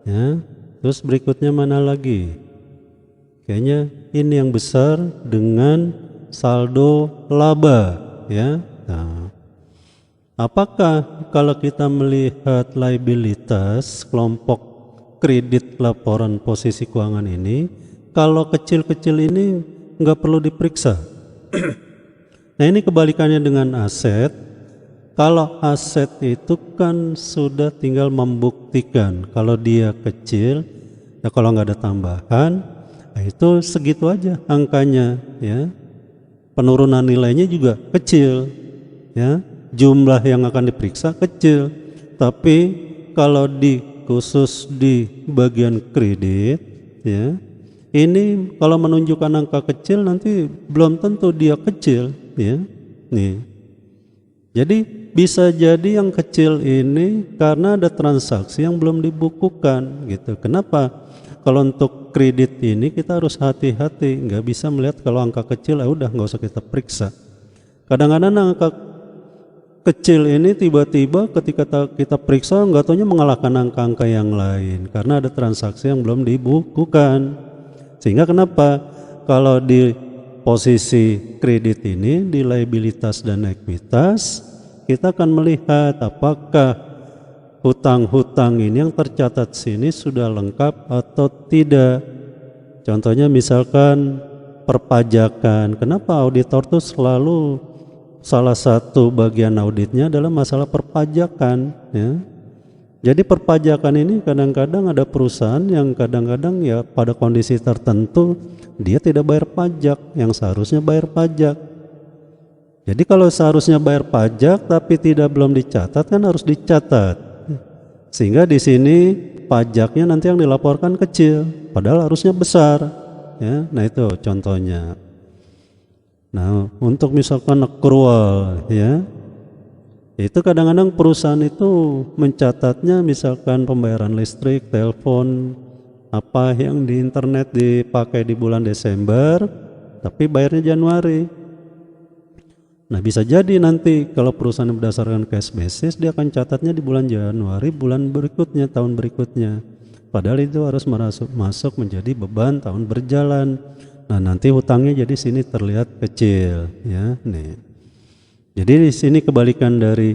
ya. Terus berikutnya mana lagi? Kayaknya ini yang besar dengan saldo laba, ya. Nah, apakah kalau kita melihat liabilitas kelompok kredit laporan posisi keuangan ini, kalau kecil-kecil ini nggak perlu diperiksa? Nah ini kebalikannya dengan aset. Kalau aset itu kan sudah tinggal membuktikan kalau dia kecil, ya kalau nggak ada tambahan, nah itu segitu aja angkanya, ya. Penurunan nilainya juga kecil, ya. Jumlah yang akan diperiksa kecil. Tapi kalau khusus di bagian kredit, ya, ini kalau menunjukkan angka kecil nanti belum tentu dia kecil, ya. Nih. Jadi bisa jadi yang kecil ini karena ada transaksi yang belum dibukukan, gitu. Kenapa? Kalau untuk kredit ini kita harus hati-hati, nggak bisa melihat kalau angka kecil, udah nggak usah kita periksa. Kadang-kadang angka kecil ini tiba-tiba ketika kita periksa nggak taunya mengalahkan angka-angka yang lain karena ada transaksi yang belum dibukukan. Sehingga kenapa kalau di posisi kredit ini di liabilitas dan ekuitas kita akan melihat apakah hutang-hutang ini yang tercatat sini sudah lengkap atau tidak. Contohnya misalkan perpajakan. Kenapa auditor tuh selalu salah satu bagian auditnya adalah masalah perpajakan, ya. Jadi perpajakan ini kadang-kadang ada perusahaan yang kadang-kadang ya pada kondisi tertentu dia tidak bayar pajak yang seharusnya bayar pajak. Jadi kalau seharusnya bayar pajak tapi belum dicatat kan harus dicatat. Sehingga di sini pajaknya nanti yang dilaporkan kecil, padahal harusnya besar. Ya, nah itu contohnya. Nah, untuk misalkan accrual, ya, itu kadang-kadang perusahaan itu mencatatnya misalkan pembayaran listrik, telepon, apa yang di internet dipakai di bulan Desember, tapi bayarnya Januari. Nah, bisa jadi nanti kalau perusahaan berdasarkan cash basis, dia akan catatnya di bulan Januari, bulan berikutnya, tahun berikutnya. Padahal itu harus masuk menjadi beban tahun berjalan. Nah, nanti hutangnya jadi sini terlihat kecil, ya, nih. Jadi di sini kebalikan dari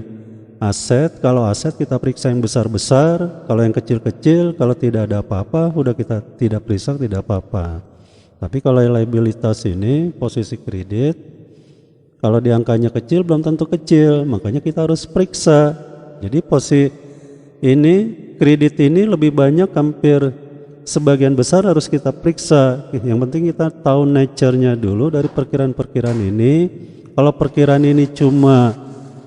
aset. Kalau aset kita periksa yang besar-besar, kalau yang kecil-kecil, kalau tidak ada apa-apa, udah kita tidak periksa, tidak apa-apa. Tapi kalau liabilitas ini posisi kredit, kalau di angkanya kecil belum tentu kecil, makanya kita harus periksa. Jadi posisi ini kredit ini lebih banyak, hampir sebagian besar harus kita periksa. Yang penting kita tahu nature-nya dulu dari perkiraan-perkiraan ini. Kalau perkiraan ini cuma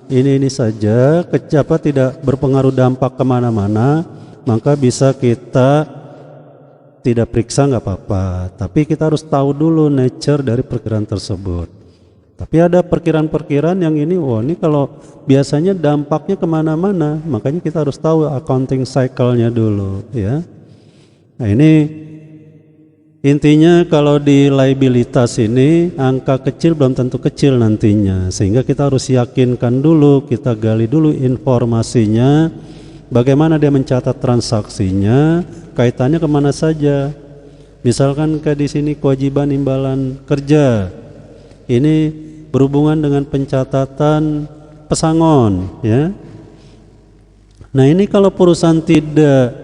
ini saja, tidak berpengaruh dampak kemana-mana, maka bisa kita tidak periksa, nggak apa-apa. Tapi kita harus tahu dulu nature dari perkiraan tersebut. Tapi ada perkiraan-perkiraan yang ini, ini kalau biasanya dampaknya kemana-mana, makanya kita harus tahu accounting cycle-nya dulu, ya. Nah, ini intinya kalau di liabilitas ini angka kecil belum tentu kecil nantinya, sehingga kita harus yakinkan dulu, kita gali dulu informasinya, bagaimana dia mencatat transaksinya, kaitannya kemana saja. Misalkan kayak di sini kewajiban imbalan kerja, ini berhubungan dengan pencatatan pesangon, ya. Nah, ini kalau perusahaan tidak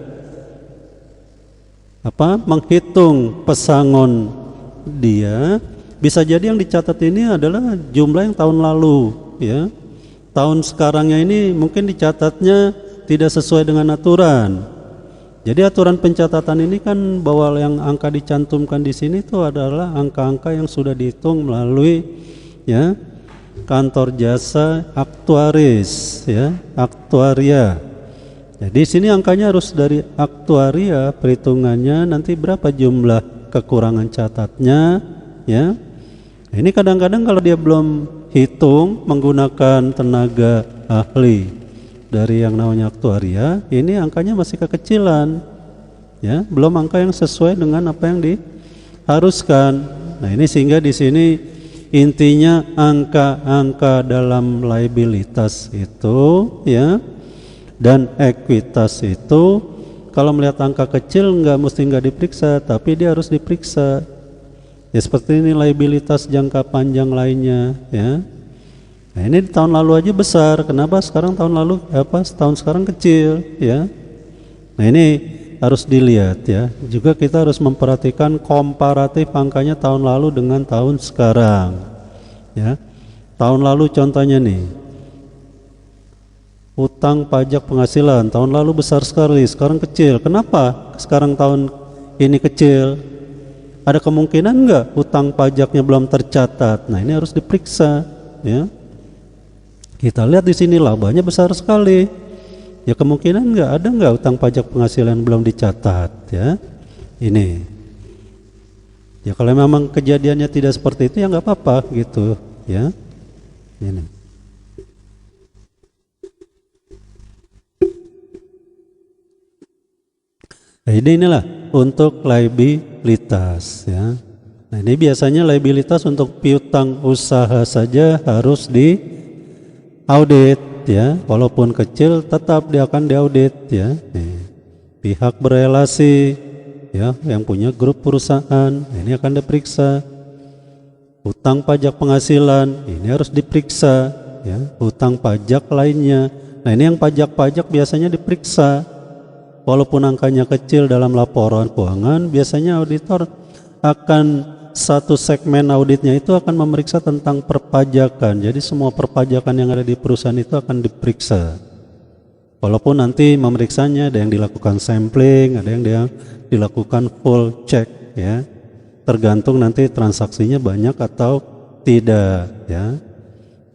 menghitung pesangon dia, bisa jadi yang dicatat ini adalah jumlah yang tahun lalu, ya. Tahun sekarangnya ini mungkin dicatatnya tidak sesuai dengan aturan. Jadi aturan pencatatan ini kan bahwa yang angka dicantumkan di sini itu adalah angka-angka yang sudah dihitung melalui, ya, kantor jasa aktuaris, ya, aktuaria. Jadi sini angkanya harus dari aktuaria, perhitungannya nanti berapa jumlah kekurangan catatnya, ya. Ini kadang-kadang kalau dia belum hitung menggunakan tenaga ahli dari yang namanya aktuaria, ini angkanya masih kekecilan, ya, belum angka yang sesuai dengan apa yang diharuskan. Nah, ini sehingga di sini intinya angka-angka dalam liabilitas itu, ya, dan ekuitas itu kalau melihat angka kecil nggak diperiksa, tapi dia harus diperiksa. Ya seperti ini liabilitas jangka panjang lainnya, ya. Nah, ini di tahun lalu aja besar, kenapa sekarang tahun sekarang kecil, ya. Nah, ini harus dilihat, ya. Juga kita harus memperhatikan komparatif angkanya tahun lalu dengan tahun sekarang, ya. Tahun lalu contohnya nih, utang pajak penghasilan tahun lalu besar sekali, sekarang kecil. Kenapa sekarang tahun ini kecil? Ada kemungkinan enggak utang pajaknya belum tercatat? Nah, ini harus diperiksa, ya. Kita lihat di sini labanya besar sekali. Ya kemungkinan ada enggak utang pajak penghasilan belum dicatat, ya. Ini. Ya kalau memang kejadiannya tidak seperti itu ya nggak apa-apa gitu, ya. Ini. Nah, inilah untuk liabilitas, ya. Nah, ini biasanya liabilitas untuk piutang usaha saja harus diaudit, ya. Walaupun kecil tetap dia akan diaudit, ya. Nih. Pihak berelasi, ya, yang punya grup perusahaan, ini akan diperiksa. Utang pajak penghasilan ini harus diperiksa, ya. Utang pajak lainnya. Nah, ini yang pajak-pajak biasanya diperiksa. Walaupun angkanya kecil dalam laporan keuangan, biasanya auditor akan satu segmen auditnya itu akan memeriksa tentang perpajakan. Jadi semua perpajakan yang ada di perusahaan itu akan diperiksa. Walaupun nanti memeriksanya ada yang dilakukan sampling, ada yang dilakukan full check ya. Tergantung nanti transaksinya banyak atau tidak ya.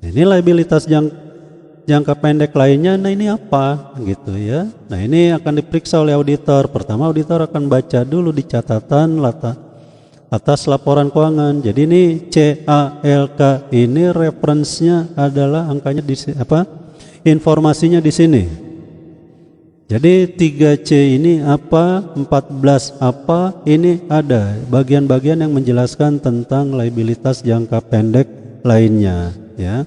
Ini liabilitas jangka pendek lainnya, nah ini apa gitu ya. Nah ini akan diperiksa oleh auditor. Pertama auditor akan baca dulu di catatan atas laporan keuangan. Jadi ini CALK ini referensinya adalah angkanya di apa? Informasinya di sini. Jadi 3C ini apa, 14 apa, ini ada bagian-bagian yang menjelaskan tentang liabilitas jangka pendek lainnya ya.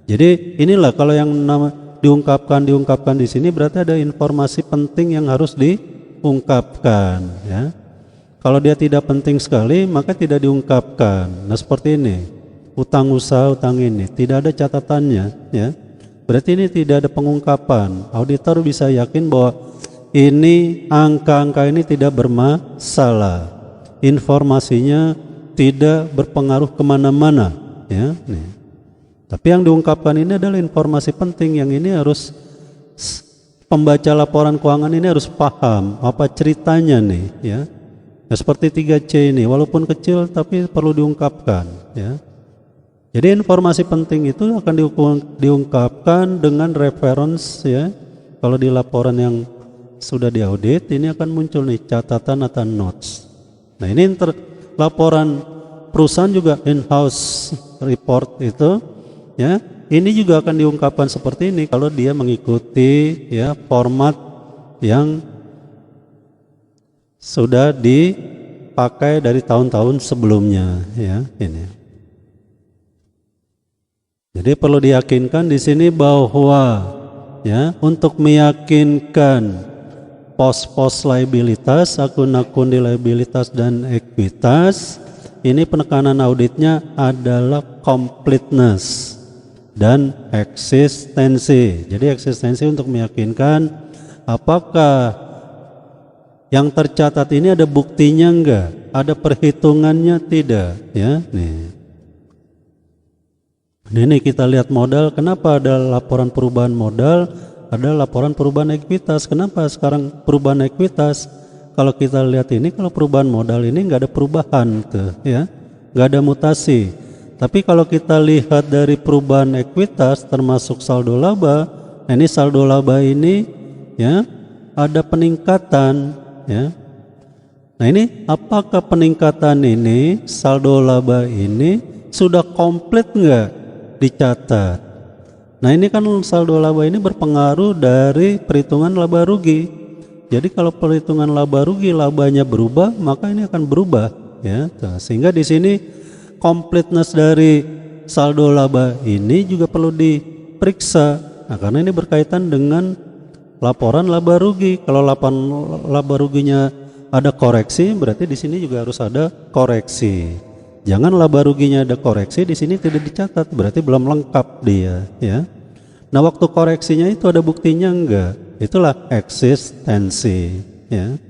Jadi inilah kalau yang diungkapkan di sini berarti ada informasi penting yang harus diungkapkan ya. Kalau dia tidak penting sekali maka tidak diungkapkan. Nah seperti ini, utang usaha, utang ini tidak ada catatannya ya. Berarti ini tidak ada pengungkapan. Auditor bisa yakin bahwa ini angka-angka ini tidak bermasalah. Informasinya tidak berpengaruh kemana-mana ya. Nih. Tapi yang diungkapkan ini adalah informasi penting yang ini harus pembaca laporan keuangan ini harus paham apa ceritanya nih ya. Nah, seperti 3C ini walaupun kecil tapi perlu diungkapkan ya. Jadi informasi penting itu akan diungkapkan dengan reference ya. Kalau di laporan yang sudah diaudit ini akan muncul nih catatan atau notes. Nah ini laporan perusahaan juga in-house report itu ya. Ini juga akan diungkapkan seperti ini kalau dia mengikuti ya format yang sudah dipakai dari tahun-tahun sebelumnya ya ini. Jadi perlu diyakinkan di sini bahwa ya untuk meyakinkan pos-pos liabilitas, akun-akun di liabilitas dan ekuitas, ini penekanan auditnya adalah completeness dan eksistensi. Jadi eksistensi untuk meyakinkan apakah yang tercatat ini ada buktinya enggak, ada perhitungannya tidak ya nih. Ini kita lihat modal, kenapa ada laporan perubahan modal, ada laporan perubahan ekuitas. Kenapa sekarang perubahan ekuitas? Kalau kita lihat ini, kalau perubahan modal ini nggak ada perubahan tuh, ya, nggak ada mutasi. Tapi kalau kita lihat dari perubahan ekuitas, termasuk saldo laba, nah ini saldo laba ini, ya, ada peningkatan, ya. Nah ini apakah peningkatan ini, saldo laba ini sudah komplit nggak dicatat? Nah ini kan saldo laba ini berpengaruh dari perhitungan laba rugi. Jadi kalau perhitungan laba rugi labanya berubah, maka ini akan berubah ya. Sehingga di sini completeness dari saldo laba ini juga perlu diperiksa. Nah, karena ini berkaitan dengan laporan laba rugi. Kalau laporan laba ruginya ada koreksi, berarti di sini juga harus ada koreksi. Jangan laba ruginya ada koreksi, di sini tidak dicatat, berarti belum lengkap dia ya. Nah waktu koreksinya itu ada buktinya enggak? Itulah eksistensi ya.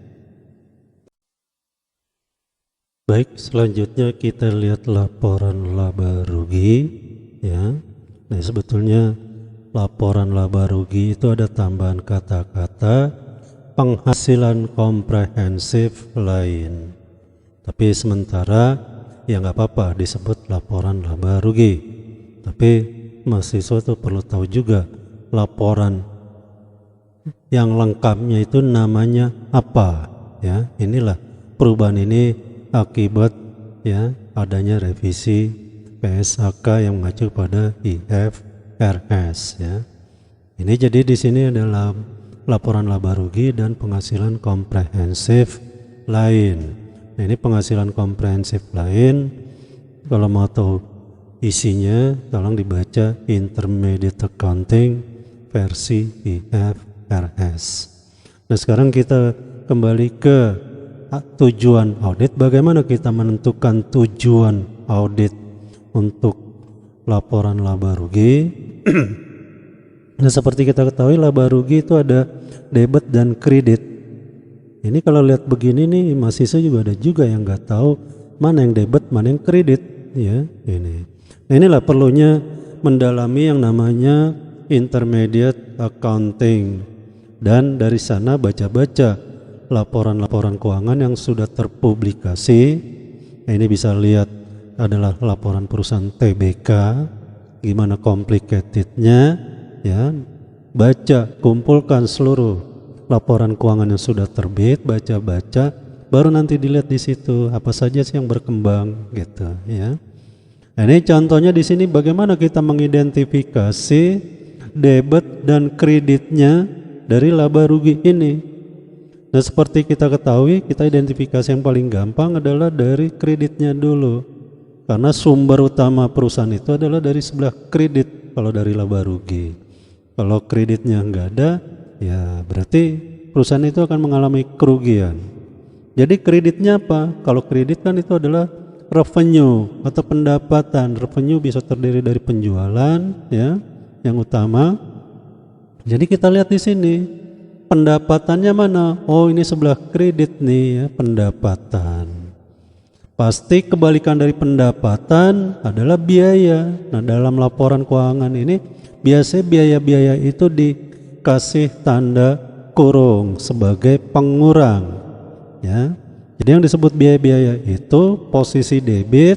Baik, selanjutnya kita lihat laporan laba rugi ya. Nah sebetulnya laporan laba rugi itu ada tambahan kata-kata penghasilan komprehensif lain. Tapi sementara ya nggak apa-apa disebut laporan laba rugi. Tapi mahasiswa itu perlu tahu juga laporan yang lengkapnya itu namanya apa ya. Inilah perubahan ini akibat ya adanya revisi PSAK yang mengacu pada IFRS ya. Ini jadi di sini adalah laporan laba rugi dan penghasilan komprehensif lain. Nah, ini penghasilan komprehensif lain, kalau mau tahu isinya tolong dibaca Intermediate Accounting versi IFRS. Nah sekarang kita kembali ke tujuan audit. Bagaimana kita menentukan tujuan audit untuk laporan laba rugi? Nah seperti kita ketahui laba rugi itu ada debit dan kredit. Ini kalau lihat begini nih mahasiswa juga ada juga yang nggak tahu mana yang debit, mana yang kredit, ya ini. Nah, inilah perlunya mendalami yang namanya intermediate accounting, dan dari sana baca-baca laporan-laporan keuangan yang sudah terpublikasi. Nah, ini bisa lihat adalah laporan perusahaan TBK, gimana complicatednya, ya. Baca, kumpulkan seluruh laporan keuangan yang sudah terbit, baca-baca, baru nanti dilihat di situ apa saja sih yang berkembang, gitu, ya. Nah, ini contohnya di sini bagaimana kita mengidentifikasi debit dan kreditnya dari laba rugi ini. Nah, seperti kita ketahui, kita identifikasi yang paling gampang adalah dari kreditnya dulu, karena sumber utama perusahaan itu adalah dari sebelah kredit kalau dari laba rugi. Kalau kreditnya nggak ada, ya berarti perusahaan itu akan mengalami kerugian. Jadi kreditnya apa? Kalau kredit kan itu adalah revenue atau pendapatan. Revenue bisa terdiri dari penjualan, ya, yang utama. Jadi kita lihat di sini pendapatannya mana? Oh, ini sebelah kredit nih, ya, pendapatan. Pasti kebalikan dari pendapatan adalah biaya. Nah, dalam laporan keuangan ini biasanya biaya-biaya itu dikasih tanda kurung sebagai pengurang, ya. Jadi yang disebut biaya-biaya itu posisi debit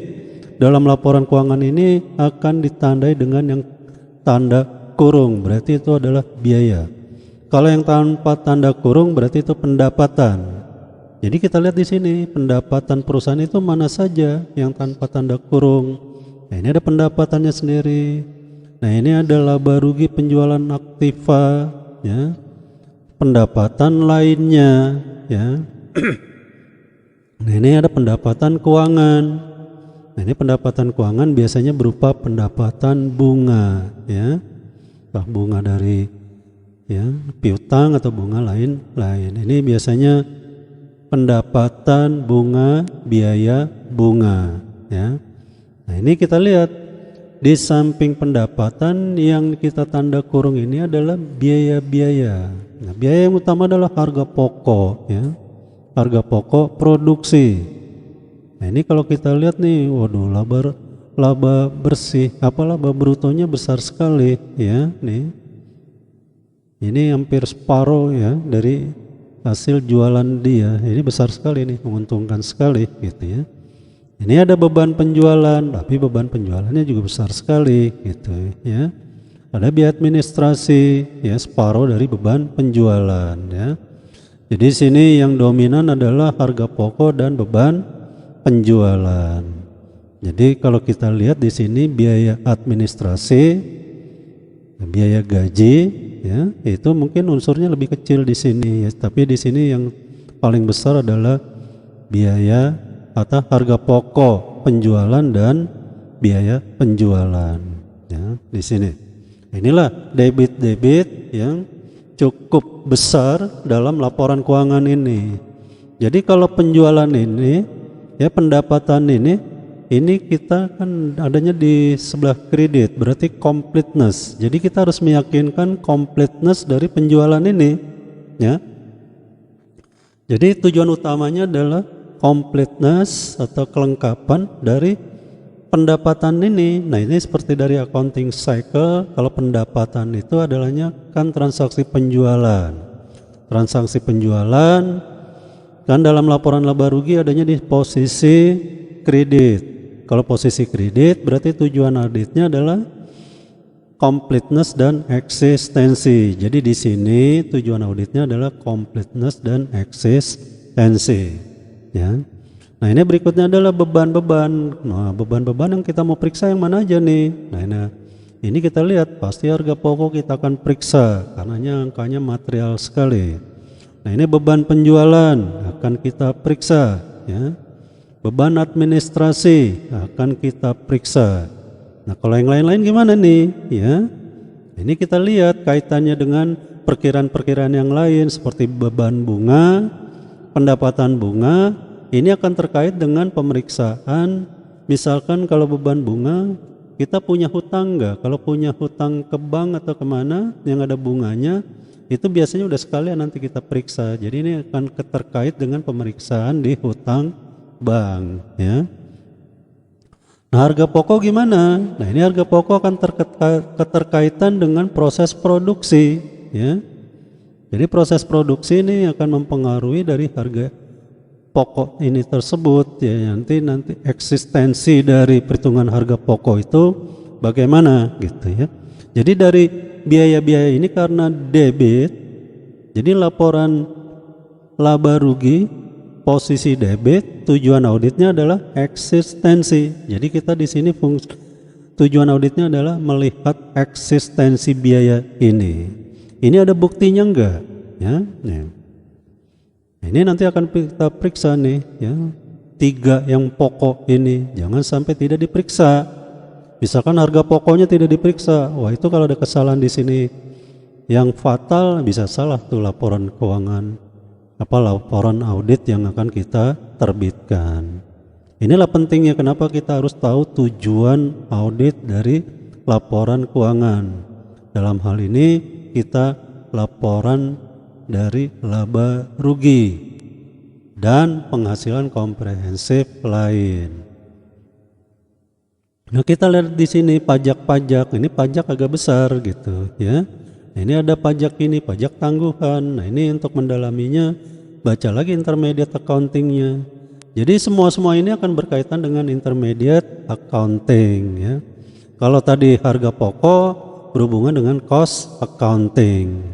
dalam laporan keuangan ini akan ditandai dengan yang tanda kurung, berarti itu adalah biaya. Kalau yang tanpa tanda kurung berarti itu pendapatan. Jadi kita lihat di sini pendapatan perusahaan itu mana saja yang tanpa tanda kurung. Nah, ini ada pendapatannya sendiri. Nah, ini ada laba rugi penjualan aktiva, ya. Pendapatan lainnya, ya. Nah, ini ada pendapatan keuangan. Nah, ini pendapatan keuangan biasanya berupa pendapatan bunga, ya. Entah bunga dari, ya, piutang atau bunga lain. Ini biasanya pendapatan bunga, biaya bunga, ya. Nah, ini kita lihat di samping pendapatan yang kita tanda kurung ini adalah biaya-biaya. Nah, biaya yang utama adalah harga pokok, ya. Harga pokok produksi. Nah, ini kalau kita lihat nih, waduh, laba bersih, laba brutonya besar sekali, ya. Nih, ini hampir separuh, ya, dari hasil jualan dia. Ini besar sekali nih, menguntungkan sekali, gitu, ya. Ini ada beban penjualan, tapi beban penjualannya juga besar sekali, gitu, ya. Ada biaya administrasi, ya, separuh dari beban penjualan, ya. Jadi sini yang dominan adalah harga pokok dan beban penjualan. Jadi kalau kita lihat di sini biaya administrasi, biaya gaji, ya, itu mungkin unsurnya lebih kecil di sini, ya. Tapi di sini yang paling besar adalah biaya atau harga pokok penjualan dan biaya penjualan, ya, di sini. Inilah debit yang cukup besar dalam laporan keuangan ini. Jadi kalau penjualan ini, ya, pendapatan ini kita kan adanya di sebelah kredit, berarti completeness. Jadi kita harus meyakinkan completeness dari penjualan ini, ya. Jadi tujuan utamanya adalah completeness atau kelengkapan dari pendapatan ini. Nah, ini seperti dari accounting cycle, kalau pendapatan itu adalahnya kan transaksi penjualan. Transaksi penjualan kan dalam laporan laba rugi adanya di posisi kredit. Kalau posisi kredit berarti tujuan auditnya adalah completeness dan eksistensi. Jadi di sini tujuan auditnya adalah completeness dan eksistensi, ya. Nah, ini berikutnya adalah beban-beban. Nah, beban-beban yang kita mau periksa yang mana aja nih? Nah, ini kita lihat pasti harga pokok kita akan periksa karena angkanya material sekali. Nah, ini beban penjualan akan kita periksa, ya. Beban administrasi akan kita periksa. Nah, kalau yang lain-lain gimana nih, ya? Ini kita lihat kaitannya dengan perkiraan-perkiraan yang lain seperti beban bunga, pendapatan bunga. Ini akan terkait dengan pemeriksaan. Misalkan kalau beban bunga, kita punya hutang enggak? Kalau punya hutang ke bank atau kemana yang ada bunganya, itu biasanya udah sekalian nanti kita periksa. Jadi ini akan terkait dengan pemeriksaan di hutang bank, ya. Nah, harga pokok gimana? Nah, ini harga pokok akan keterkaitan dengan proses produksi, ya. Jadi proses produksi ini akan mempengaruhi dari harga pokok ini tersebut, ya. Nanti eksistensi dari perhitungan harga pokok itu bagaimana, gitu ya. Jadi dari biaya-biaya ini karena debit, jadi laporan laba rugi posisi debit, tujuan auditnya adalah eksistensi. Jadi kita di sini tujuan auditnya adalah melihat eksistensi biaya ini. Ini ada buktinya enggak? Ya, ya. Ini nanti akan kita periksa nih, ya. 3 yang pokok ini jangan sampai tidak diperiksa. Misalkan harga pokoknya tidak diperiksa, wah itu kalau ada kesalahan di sini yang fatal, bisa salah tuh laporan keuangan, laporan audit yang akan kita terbitkan. Inilah pentingnya kenapa kita harus tahu tujuan audit dari laporan keuangan. Dalam hal ini kita laporan dari laba rugi dan penghasilan komprehensif lain. Nah, kita lihat di sini pajak-pajak, ini pajak agak besar gitu, ya. Ini ada pajak ini, pajak tangguhan. Nah, ini untuk mendalaminya baca lagi intermediate accountingnya. Jadi semua ini akan berkaitan dengan intermediate accounting, ya. Kalau tadi harga pokok berhubungan dengan cost accounting.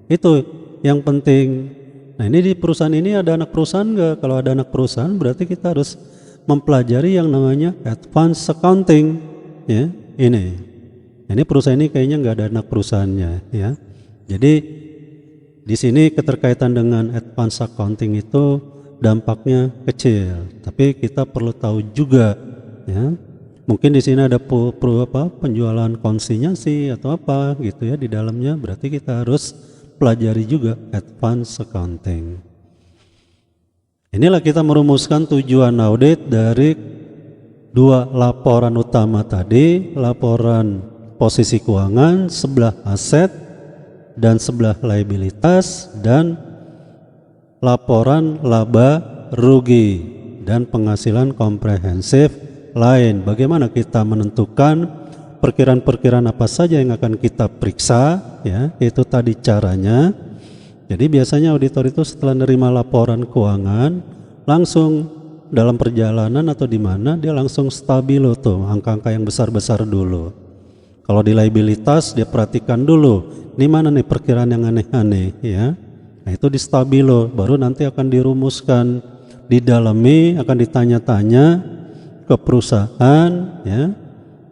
Itu yang penting. Nah, ini di perusahaan ini ada anak perusahaan enggak? Kalau ada anak perusahaan berarti kita harus mempelajari yang namanya advance accounting, ya. Ini perusahaan ini kayaknya nggak ada anak perusahaannya, ya. Jadi di sini keterkaitan dengan advance accounting itu dampaknya kecil, tapi kita perlu tahu juga, ya. Mungkin di sini ada penjualan konsinyasi atau apa gitu ya di dalamnya, berarti kita harus pelajari juga advance accounting. Inilah kita merumuskan tujuan audit dari 2 laporan utama tadi, laporan posisi keuangan sebelah aset dan sebelah liabilitas, dan laporan laba rugi dan penghasilan komprehensif lain. Bagaimana kita menentukan perkiraan-perkiraan apa saja yang akan kita periksa, ya, itu tadi caranya. Jadi biasanya auditor itu setelah menerima laporan keuangan langsung dalam perjalanan atau di mana dia langsung stabilo tuh angka-angka yang besar-besar dulu. Kalau di liabilitas dia perhatikan dulu di mana nih perkiraan yang aneh-aneh, ya. Nah, itu di stabilo, baru nanti akan dirumuskan, didalami, akan ditanya-tanya ke perusahaan, ya.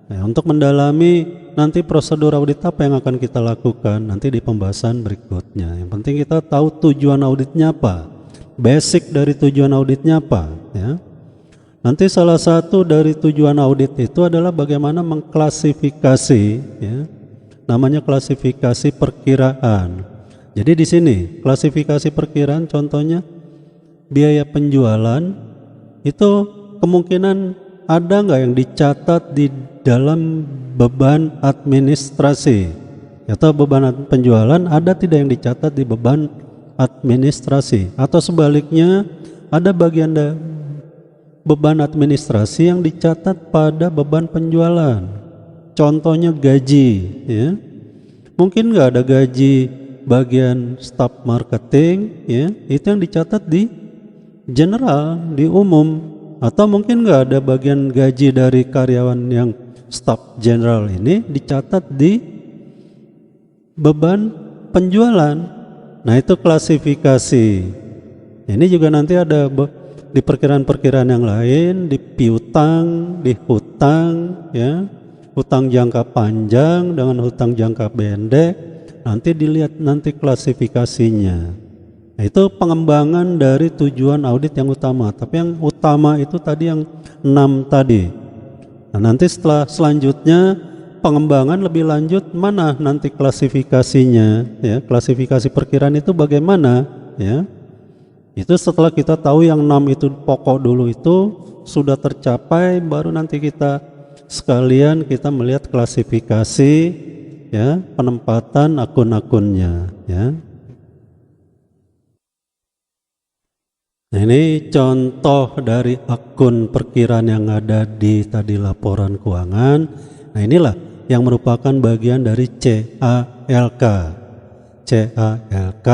Nah, untuk mendalami nanti prosedur audit apa yang akan kita lakukan nanti di pembahasan berikutnya. Yang penting kita tahu tujuan auditnya apa, basic dari tujuan auditnya apa, ya. Nanti salah satu dari tujuan audit itu adalah bagaimana mengklasifikasi, ya. Namanya klasifikasi perkiraan. Jadi di sini klasifikasi perkiraan contohnya biaya penjualan itu kemungkinan ada nggak yang dicatat di dalam beban administrasi, atau beban penjualan ada tidak yang dicatat di beban administrasi, atau sebaliknya ada bagian beban administrasi yang dicatat pada beban penjualan. Contohnya gaji, ya. Mungkin nggak ada gaji bagian staff marketing, ya, itu yang dicatat di general, di umum. Atau mungkin nggak ada bagian gaji dari karyawan yang staff general ini dicatat di beban penjualan. Nah, itu klasifikasi. Ini juga nanti ada di perkiraan-perkiraan yang lain, di piutang, di hutang, ya, hutang jangka panjang dengan hutang jangka pendek. Nanti dilihat nanti klasifikasinya. Nah, itu pengembangan dari tujuan audit yang utama. Tapi yang utama itu tadi yang 6 tadi. Nah, nanti selanjutnya pengembangan lebih lanjut mana nanti klasifikasinya, ya. Klasifikasi perkiraan itu bagaimana, ya. Itu setelah kita tahu yang 6 itu pokok dulu itu sudah tercapai, baru nanti kita sekalian kita melihat klasifikasi, ya, penempatan akun-akunnya, ya. Nah, ini contoh dari akun perkiraan yang ada di tadi laporan keuangan. Nah, inilah yang merupakan bagian dari CALK. CALK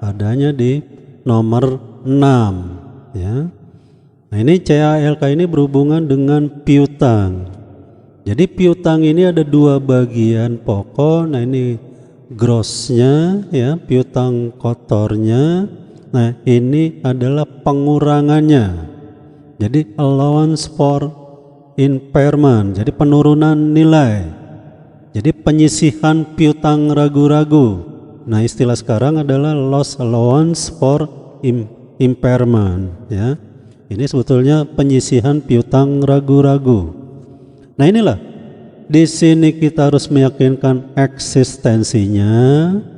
adanya di nomor 6 ya. Nah, ini CALK ini berhubungan dengan piutang. Jadi piutang ini ada dua bagian pokok. Nah, ini grossnya ya, piutang kotornya. Nah, ini adalah pengurangannya. Jadi allowance for impairment, jadi penurunan nilai. Jadi penyisihan piutang ragu-ragu. Nah, istilah sekarang adalah loss allowance for impairment ya. Ini sebetulnya penyisihan piutang ragu-ragu. Nah, inilah di sini kita harus meyakinkan eksistensinya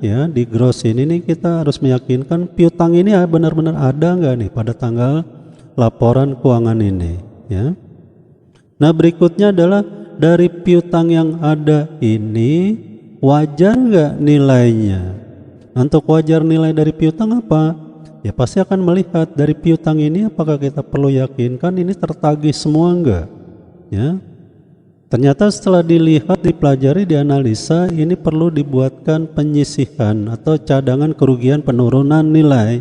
ya. Di gross ini nih kita harus meyakinkan piutang ini benar-benar ada nggak nih pada tanggal laporan keuangan ini ya. Nah, berikutnya adalah dari piutang yang ada ini wajar nggak nilainya. Untuk wajar nilai dari piutang apa? Ya pasti akan melihat dari piutang ini apakah kita perlu yakinkan ini tertagih semua enggak ya. Ternyata setelah dilihat, dipelajari, dianalisa, ini perlu dibuatkan penyisihan atau cadangan kerugian penurunan nilai.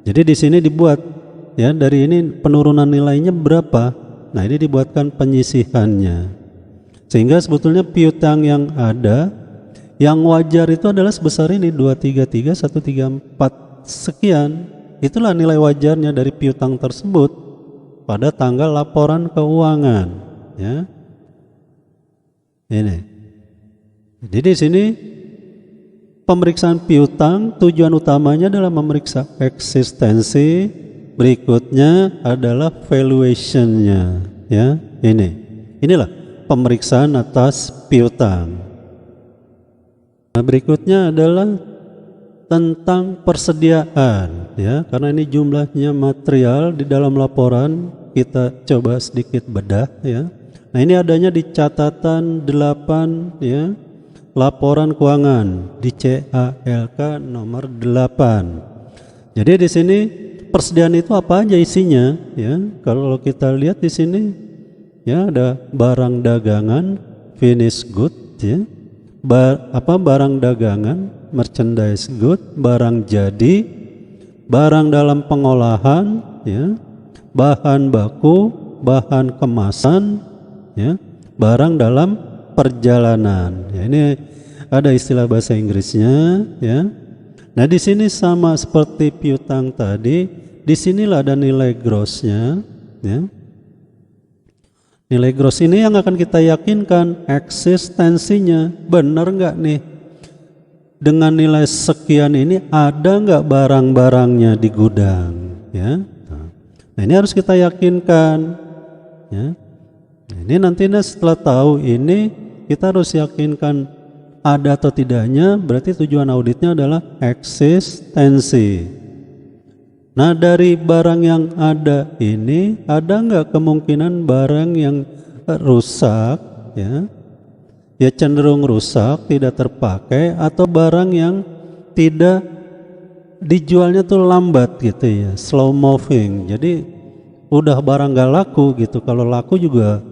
Jadi di sini dibuat ya, dari ini penurunan nilainya berapa. Nah, ini dibuatkan penyisihannya. Sehingga sebetulnya piutang yang ada yang wajar itu adalah sebesar ini 233 134 sekian. Itulah nilai wajarnya dari piutang tersebut pada tanggal laporan keuangan ya. Ini. Jadi di sini pemeriksaan piutang tujuan utamanya adalah memeriksa eksistensi, berikutnya adalah valuationnya ya. Inilah pemeriksaan atas piutang. Nah, berikutnya adalah tentang persediaan ya, karena ini jumlahnya material di dalam laporan kita coba sedikit bedah ya. Nah, ini adanya di catatan 8 ya, laporan keuangan di CALK nomor 8. Jadi di sini persediaan itu apa aja isinya ya. Kalau kita lihat di sini ya, ada barang dagangan, finished good ya. Barang dagangan, merchandise good, barang jadi, barang dalam pengolahan ya, bahan baku, bahan kemasan ya, barang dalam perjalanan ya. Ini ada istilah bahasa Inggrisnya ya. Nah, di sini sama seperti piutang tadi, disinilah ada nilai grossnya ya. Nilai gross ini yang akan kita yakinkan eksistensinya, benar nggak nih dengan nilai sekian ini ada nggak barang-barangnya di gudang ya. Nah, ini harus kita yakinkan ya. Nah, ini nantinya setelah tahu ini kita harus yakinkan ada atau tidaknya, berarti tujuan auditnya adalah eksistensi. Nah, dari barang yang ada ini ada nggak kemungkinan barang yang rusak ya? Ya cenderung rusak, tidak terpakai, atau barang yang tidak dijualnya tuh lambat gitu ya, slow moving. Jadi udah barang gak laku gitu. Kalau laku juga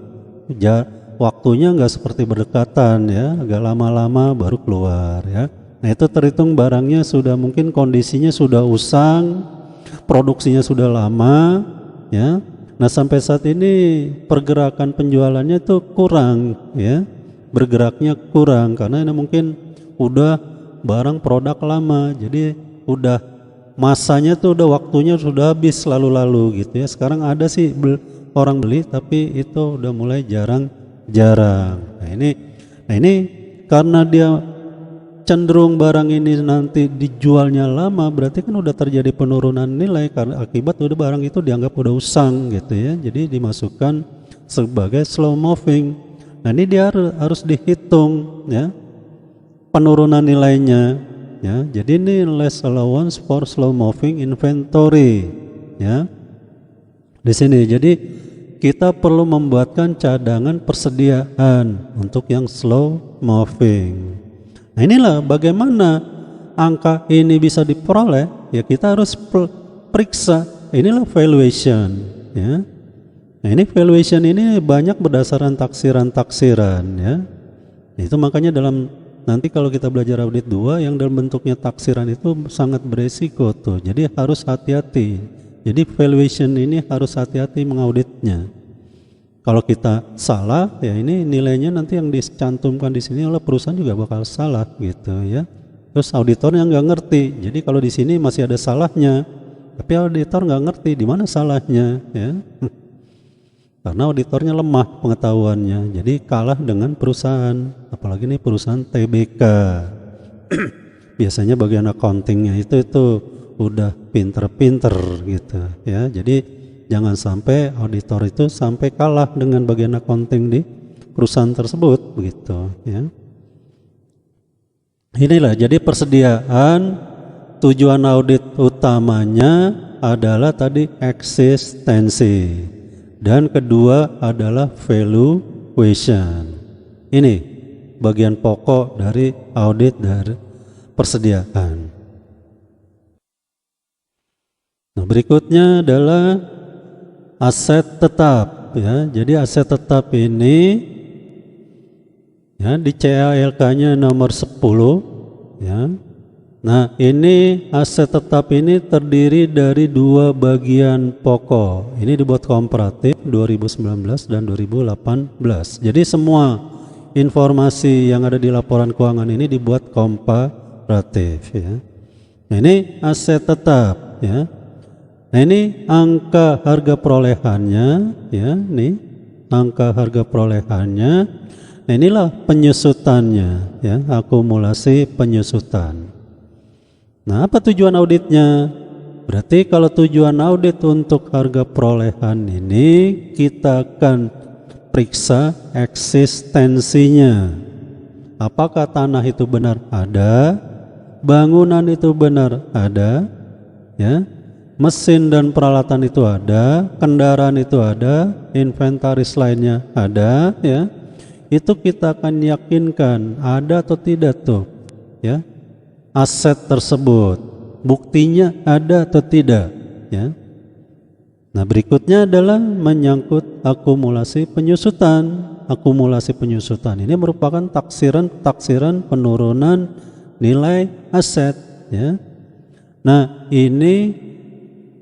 waktunya nggak seperti berdekatan ya, agak lama-lama baru keluar ya. Nah, itu terhitung barangnya sudah mungkin kondisinya sudah usang, produksinya sudah lama ya. Nah, sampai saat ini pergerakan penjualannya itu kurang ya, bergeraknya kurang karena ini mungkin udah barang produk lama, jadi udah masanya tuh udah waktunya sudah habis lalu-lalu gitu ya. Sekarang ada sih orang beli tapi itu udah mulai jarang. Nah, ini karena dia cenderung barang ini nanti dijualnya lama, berarti kan udah terjadi penurunan nilai karena akibat udah barang itu dianggap udah usang gitu ya. Jadi dimasukkan sebagai slow moving. Nah, ini dia harus dihitung ya penurunan nilainya ya. Jadi ini less allowance for slow moving inventory ya. Di sini jadi kita perlu membuatkan cadangan persediaan untuk yang slow moving. Nah, inilah bagaimana angka ini bisa diperoleh ya, kita harus periksa. Inilah valuation, ya. Nah, ini valuation ini banyak berdasarkan taksiran-taksiran, ya. Itu makanya nanti kalau kita belajar audit 2 yang dalam bentuknya taksiran itu sangat beresiko tuh. Jadi harus hati-hati. Jadi valuation ini harus hati-hati mengauditnya. Kalau kita salah, ya ini nilainya nanti yang dicantumkan di sini oleh perusahaan juga bakal salah gitu ya. Terus auditornya nggak ngerti. Jadi kalau di sini masih ada salahnya, tapi auditor nggak ngerti di mana salahnya, ya. Karena auditornya lemah pengetahuannya, jadi kalah dengan perusahaan. Apalagi ini perusahaan TBK. Biasanya bagian accountingnya itu udah pinter-pinter gitu ya. Jadi jangan sampai auditor itu sampai kalah dengan bagian accounting di perusahaan tersebut begitu ya. Inilah jadi persediaan tujuan audit utamanya adalah tadi eksistensi dan kedua adalah valuation. Ini bagian pokok dari audit dari persediaan. Nah, berikutnya adalah aset tetap ya. Jadi aset tetap ini ya di CALK-nya nomor 10 ya. Nah, ini aset tetap ini terdiri dari 2 bagian pokok. Ini dibuat komparatif 2019 dan 2018. Jadi semua informasi yang ada di laporan keuangan ini dibuat komparatif ya. Nah, ini aset tetap ya. Nah, ini angka harga perolehannya ya, nih angka harga perolehannya. Nah, inilah penyusutannya ya, akumulasi penyusutan. Nah, apa tujuan auditnya? Berarti kalau tujuan audit untuk harga perolehan ini kita akan periksa eksistensinya. Apakah tanah itu benar ada? Bangunan itu benar ada? Ya. Mesin dan peralatan itu ada, kendaraan itu ada, inventaris lainnya ada, ya. Itu kita akan yakinkan ada atau tidak tuh, ya. Aset tersebut, buktinya ada atau tidak, ya. Nah, berikutnya adalah menyangkut akumulasi penyusutan. Akumulasi penyusutan ini merupakan taksiran penurunan nilai aset, ya. Nah, ini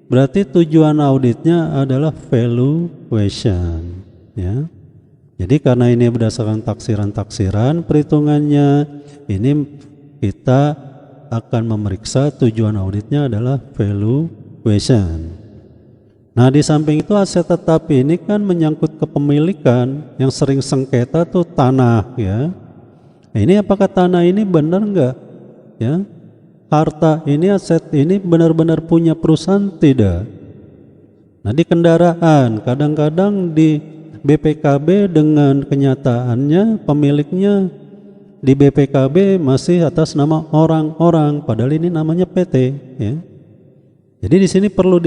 berarti tujuan auditnya adalah valuation ya. Jadi karena ini berdasarkan taksiran perhitungannya, ini kita akan memeriksa tujuan auditnya adalah valuation. Nah, di samping itu aset tetap ini kan menyangkut kepemilikan. Yang sering sengketa tuh tanah ya. Nah, ini apakah tanah ini benar enggak ya? Harta ini, aset ini benar-benar punya perusahaan tidak? Nah, di kendaraan kadang-kadang di BPKB dengan kenyataannya pemiliknya di BPKB masih atas nama orang-orang, padahal ini namanya PT ya. Jadi di sini perlu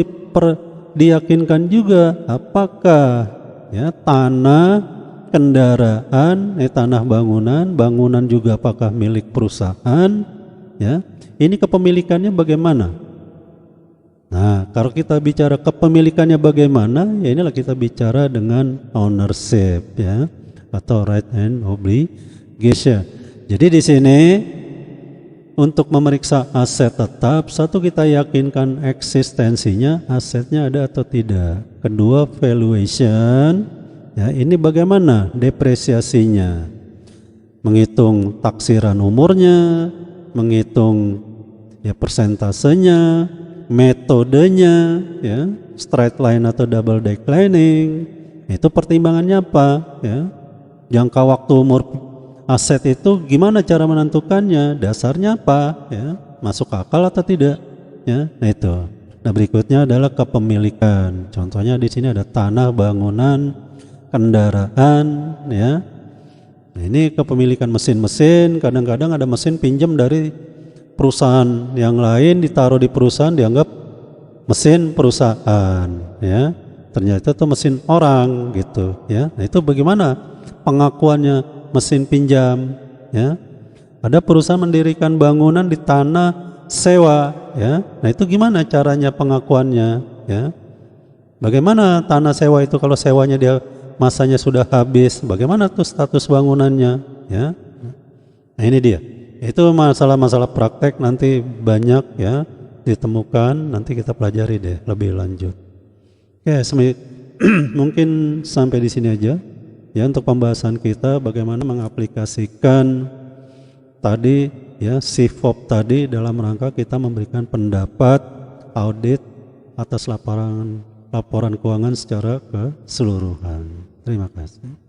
diyakinkan juga apakah ya tanah, kendaraan, tanah bangunan juga apakah milik perusahaan ya. Ini kepemilikannya bagaimana? Nah, kalau kita bicara kepemilikannya bagaimana, ya inilah kita bicara dengan ownership ya, atau right and obligation. Jadi di sini untuk memeriksa aset tetap, satu kita yakinkan eksistensinya, asetnya ada atau tidak. Kedua, valuation ya, ini bagaimana depresiasinya? Menghitung taksiran umurnya, menghitung ya persentasenya, metodenya ya, straight line atau double declining. Itu pertimbangannya apa ya? Jangka waktu umur aset itu gimana cara menentukannya? Dasarnya apa ya? Masuk akal atau tidak ya? Nah, itu. Nah, berikutnya adalah kepemilikan. Contohnya di sini ada tanah, bangunan, kendaraan ya. Nah, ini kepemilikan mesin-mesin. Kadang-kadang ada mesin pinjam dari perusahaan yang lain, ditaruh di perusahaan, dianggap mesin perusahaan ya, ternyata itu mesin orang gitu ya. Nah, itu bagaimana pengakuannya mesin pinjam ya? Ada perusahaan mendirikan bangunan di tanah sewa, ya. Nah itu gimana caranya pengakuannya, ya? Bagaimana tanah sewa itu kalau sewanya dia masanya sudah habis? Bagaimana tuh status bangunannya, ya? Nah ini dia. Itu masalah-masalah praktek nanti banyak ya ditemukan. Nanti kita pelajari deh lebih lanjut. Oke, mungkin sampai di sini aja ya untuk pembahasan kita bagaimana mengaplikasikan tadi ya SIFOP tadi dalam rangka kita memberikan pendapat audit atas laporan keuangan secara keseluruhan. Terima kasih.